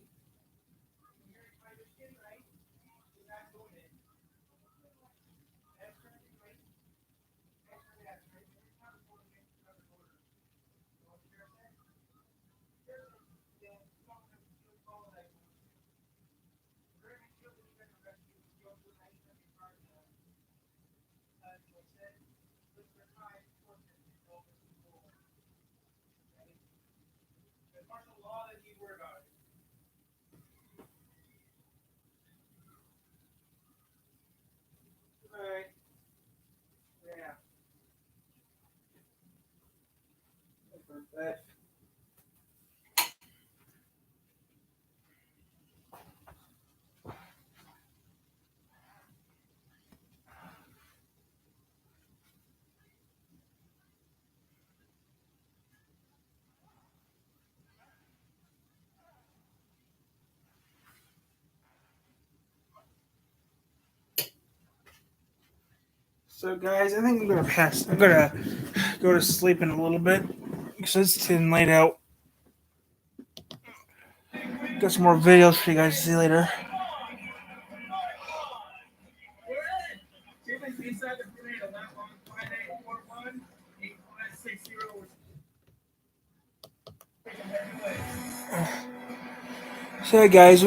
Speaker 12: You're trying to skin, right? You're not doing it. That's right. That's right. That's right. You're not doing it. You're not doing it. You want to hear that? Yeah. You don't have to do all that. Very much feel that you got to rescue. You don't do anything in front of that. As I said, with your time, fortunate, you don't have to do all that. There's martial law that you worry about it. Alright. Yeah. That.
Speaker 5: So, guys, I think I'm gonna pass. I'm gonna go to sleep in a little bit because it's getting late out. Got some more videos for you guys to see later.
Speaker 12: Inside the tornado, that one, 5841 8560.
Speaker 5: So, guys,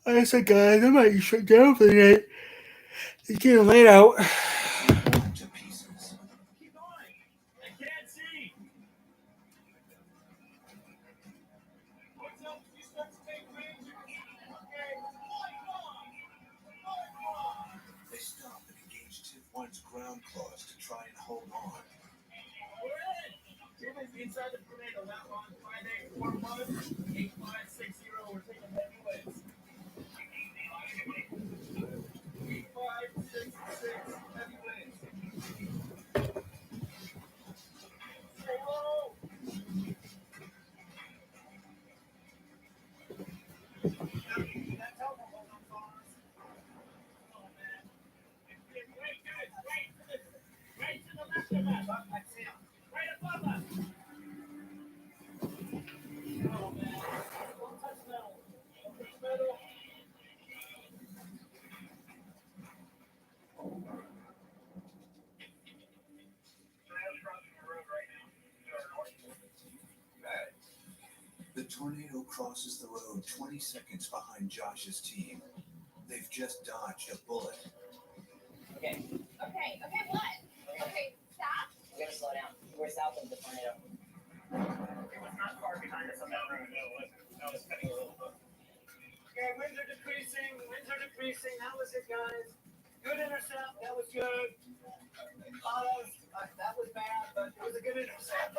Speaker 5: like I said, guys, I might shut down for the night. It's getting late out.
Speaker 1: They stop and engage Tiff 1's ground claws to try and hold on.
Speaker 12: Inside the tornado, that one, 5841 8560. We're taking heavy weights. 8566. Right above us. Oh, man. Don't touch metal. Don't touch metal.
Speaker 1: The tornado crosses the road 20 seconds behind Josh's team. They've just dodged a bullet.
Speaker 11: Okay,
Speaker 6: Okay, what? Okay, stop.
Speaker 11: we gotta slow down. We're south of the tornado.
Speaker 12: It was not far behind us on that road. No, it wasn't. I was cutting a little bit. Okay, winds are decreasing. How was it, guys? Good intercept. That was good. That was bad, but it was a good intercept.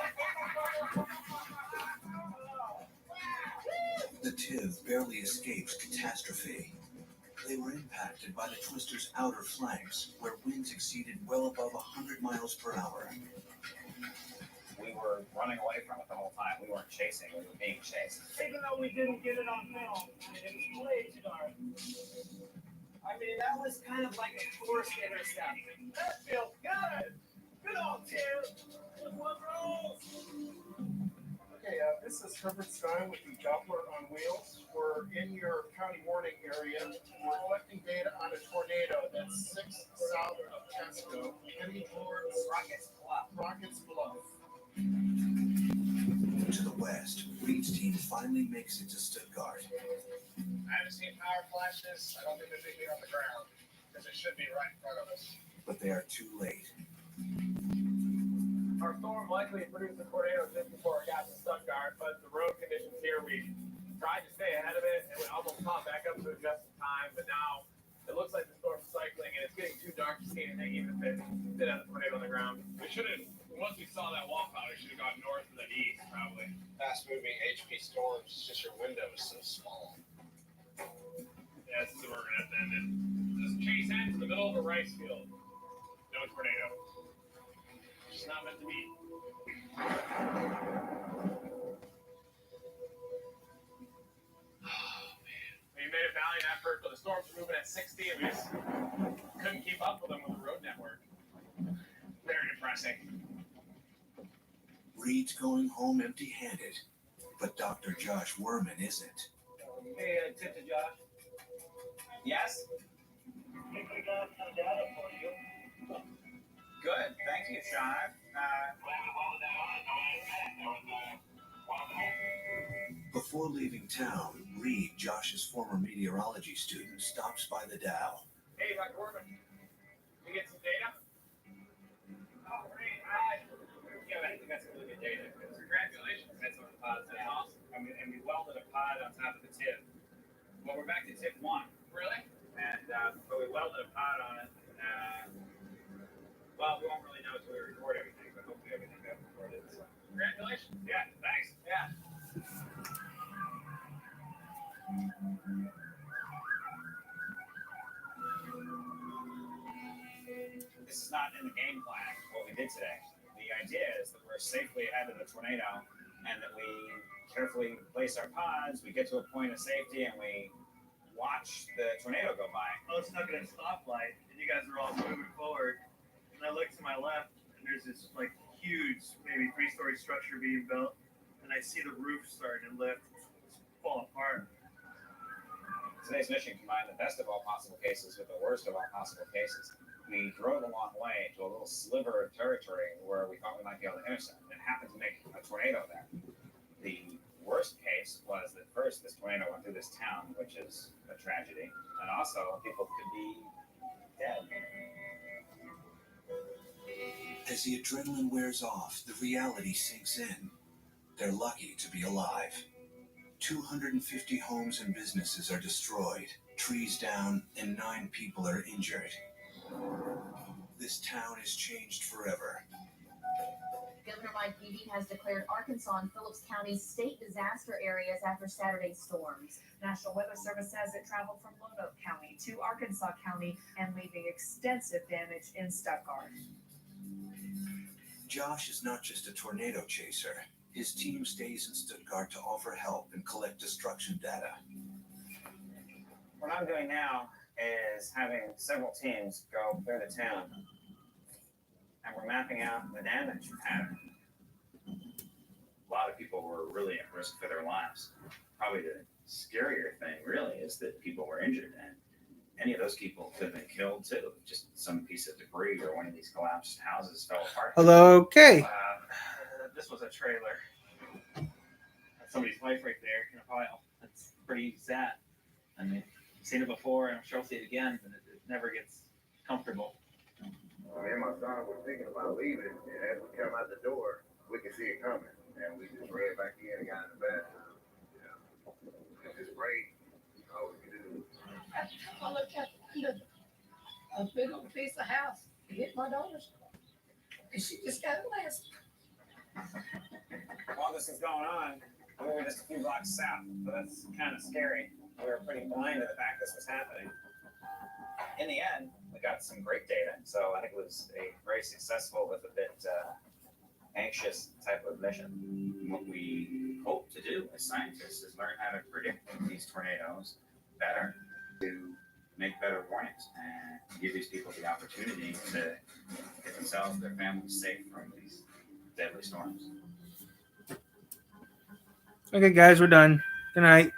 Speaker 1: The TIV barely escapes catastrophe. They were impacted by the twister's outer flanks, where winds exceeded well above 100 miles per hour.
Speaker 4: We were running away from it the whole time. We weren't chasing, we were being chased.
Speaker 12: Even though we didn't get it on film, it was way too dark. I mean, that was kind of like a forced intercept. That feels good. Good old Tim. Good one rolls.
Speaker 13: Okay, this is Herbert Stein with the Doppler on Wheels. We're in your county warning area. We're collecting data on a tornado that's 6 south of Tesco, heading towards Rockets Bluff.
Speaker 1: To the west, Reed's team finally makes it to Stuttgart.
Speaker 13: I haven't seen power flashes. I don't think there's anything on the ground, because it should be right in front of us.
Speaker 1: But they are too late.
Speaker 12: Our storm likely produced a tornado just before it got to Stuttgart, but the road conditions here, we tried to stay ahead of it, and we almost caught back up to it just in time, but now it looks like the storm's cycling, and it's getting too dark to see anything, even if it did have a tornado on the ground.
Speaker 14: We should have, once we saw that wall cloud, we should have gone north and then east, probably.
Speaker 13: Fast-moving HP storms, it's just your window is so small.
Speaker 14: Yeah, this is where we're gonna have to end it. This chase ends in the middle of a rice field. No tornado. It's not meant to be.
Speaker 12: We made a valiant effort, but the storms were moving at 60, and we just couldn't keep up with them with the road network. Very depressing.
Speaker 1: Reed's going home empty-handed, but Dr. Josh Werman isn't.
Speaker 12: Hey, tip to Josh.
Speaker 4: Yes?
Speaker 12: I think we got some data for you.
Speaker 4: Good, thank you, Sean.
Speaker 1: Before leaving town, Reed, Josh's former meteorology student, stops by the Dow.
Speaker 12: Hey, Dr. Werman, you get some data? Oh, great. Yeah, I think that's some really good data. Congratulations, that's on the pods. That's awesome.
Speaker 4: And we welded a pod on top of the tip. Well, we're back to tip 1.
Speaker 12: Really?
Speaker 4: And but we welded a pod on it. Well, we won't really know until we record everything, but hopefully everything got recorded. So.
Speaker 12: Congratulations.
Speaker 4: Yeah, thanks.
Speaker 12: Yeah.
Speaker 4: This is not in the game plan, what we did today. The idea is that we're safely ahead of the tornado and that we carefully place our pods, we get to a point of safety, and we watch the tornado go by.
Speaker 12: I was stuck at a stoplight, and you guys were all moving forward. And I look to my left, and there's this like huge, maybe 3-story structure being built, and I see the roof starting to lift, fall apart.
Speaker 4: Today's mission combined the best of all possible cases with the worst of all possible cases. We drove a long way to a little sliver of territory where we thought we might be able to intercept. It happened to make a tornado there. The worst case was that first this tornado went through this town, which is a tragedy, and also people could be dead.
Speaker 1: As the adrenaline wears off, the reality sinks in. They're lucky to be alive. 250 homes and businesses are destroyed, trees down, and 9 people are injured. This town is changed forever.
Speaker 6: Governor Mike Beebe has declared Arkansas and Phillips counties state disaster areas after Saturday's storms. National Weather Service says it traveled from Lonoke County to Arkansas County and leaving extensive damage in Stuttgart.
Speaker 1: Josh is not just a tornado chaser. His team stays in Stuttgart to offer help and collect destruction data.
Speaker 4: What I'm doing now is having several teams go through the town and we're mapping out the damage pattern. A lot of people were really at risk for their lives. Probably the scarier thing, really, is that people were injured, and any of those people could have been killed too. Just some piece of debris or one of these collapsed houses fell apart.
Speaker 5: Okay.
Speaker 4: This was a trailer. Somebody's wife right there in a pile. That's pretty sad. I mean, I've seen it before, and I'm sure I'll see it again, but it never gets comfortable.
Speaker 3: Me and my son were thinking about leaving, and as we come out the door, we could see it coming, and we just ran back in and got in the bathroom. Yeah. It's great. All we can do.
Speaker 16: I looked at a big old piece of house. It hit my daughter's car. And she just got last.
Speaker 12: While this is going on, we were just a few blocks south, so that's kind of scary. We were pretty blind to the fact this was happening.
Speaker 4: In the end, we got some great data, so I think it was a very successful, with a bit anxious type of mission. What we hope to do as scientists is learn how to predict these tornadoes better, to make better warnings, and give these people the opportunity to get themselves and their families safe from these deadly storms.
Speaker 5: Okay, guys, we're done. Good night.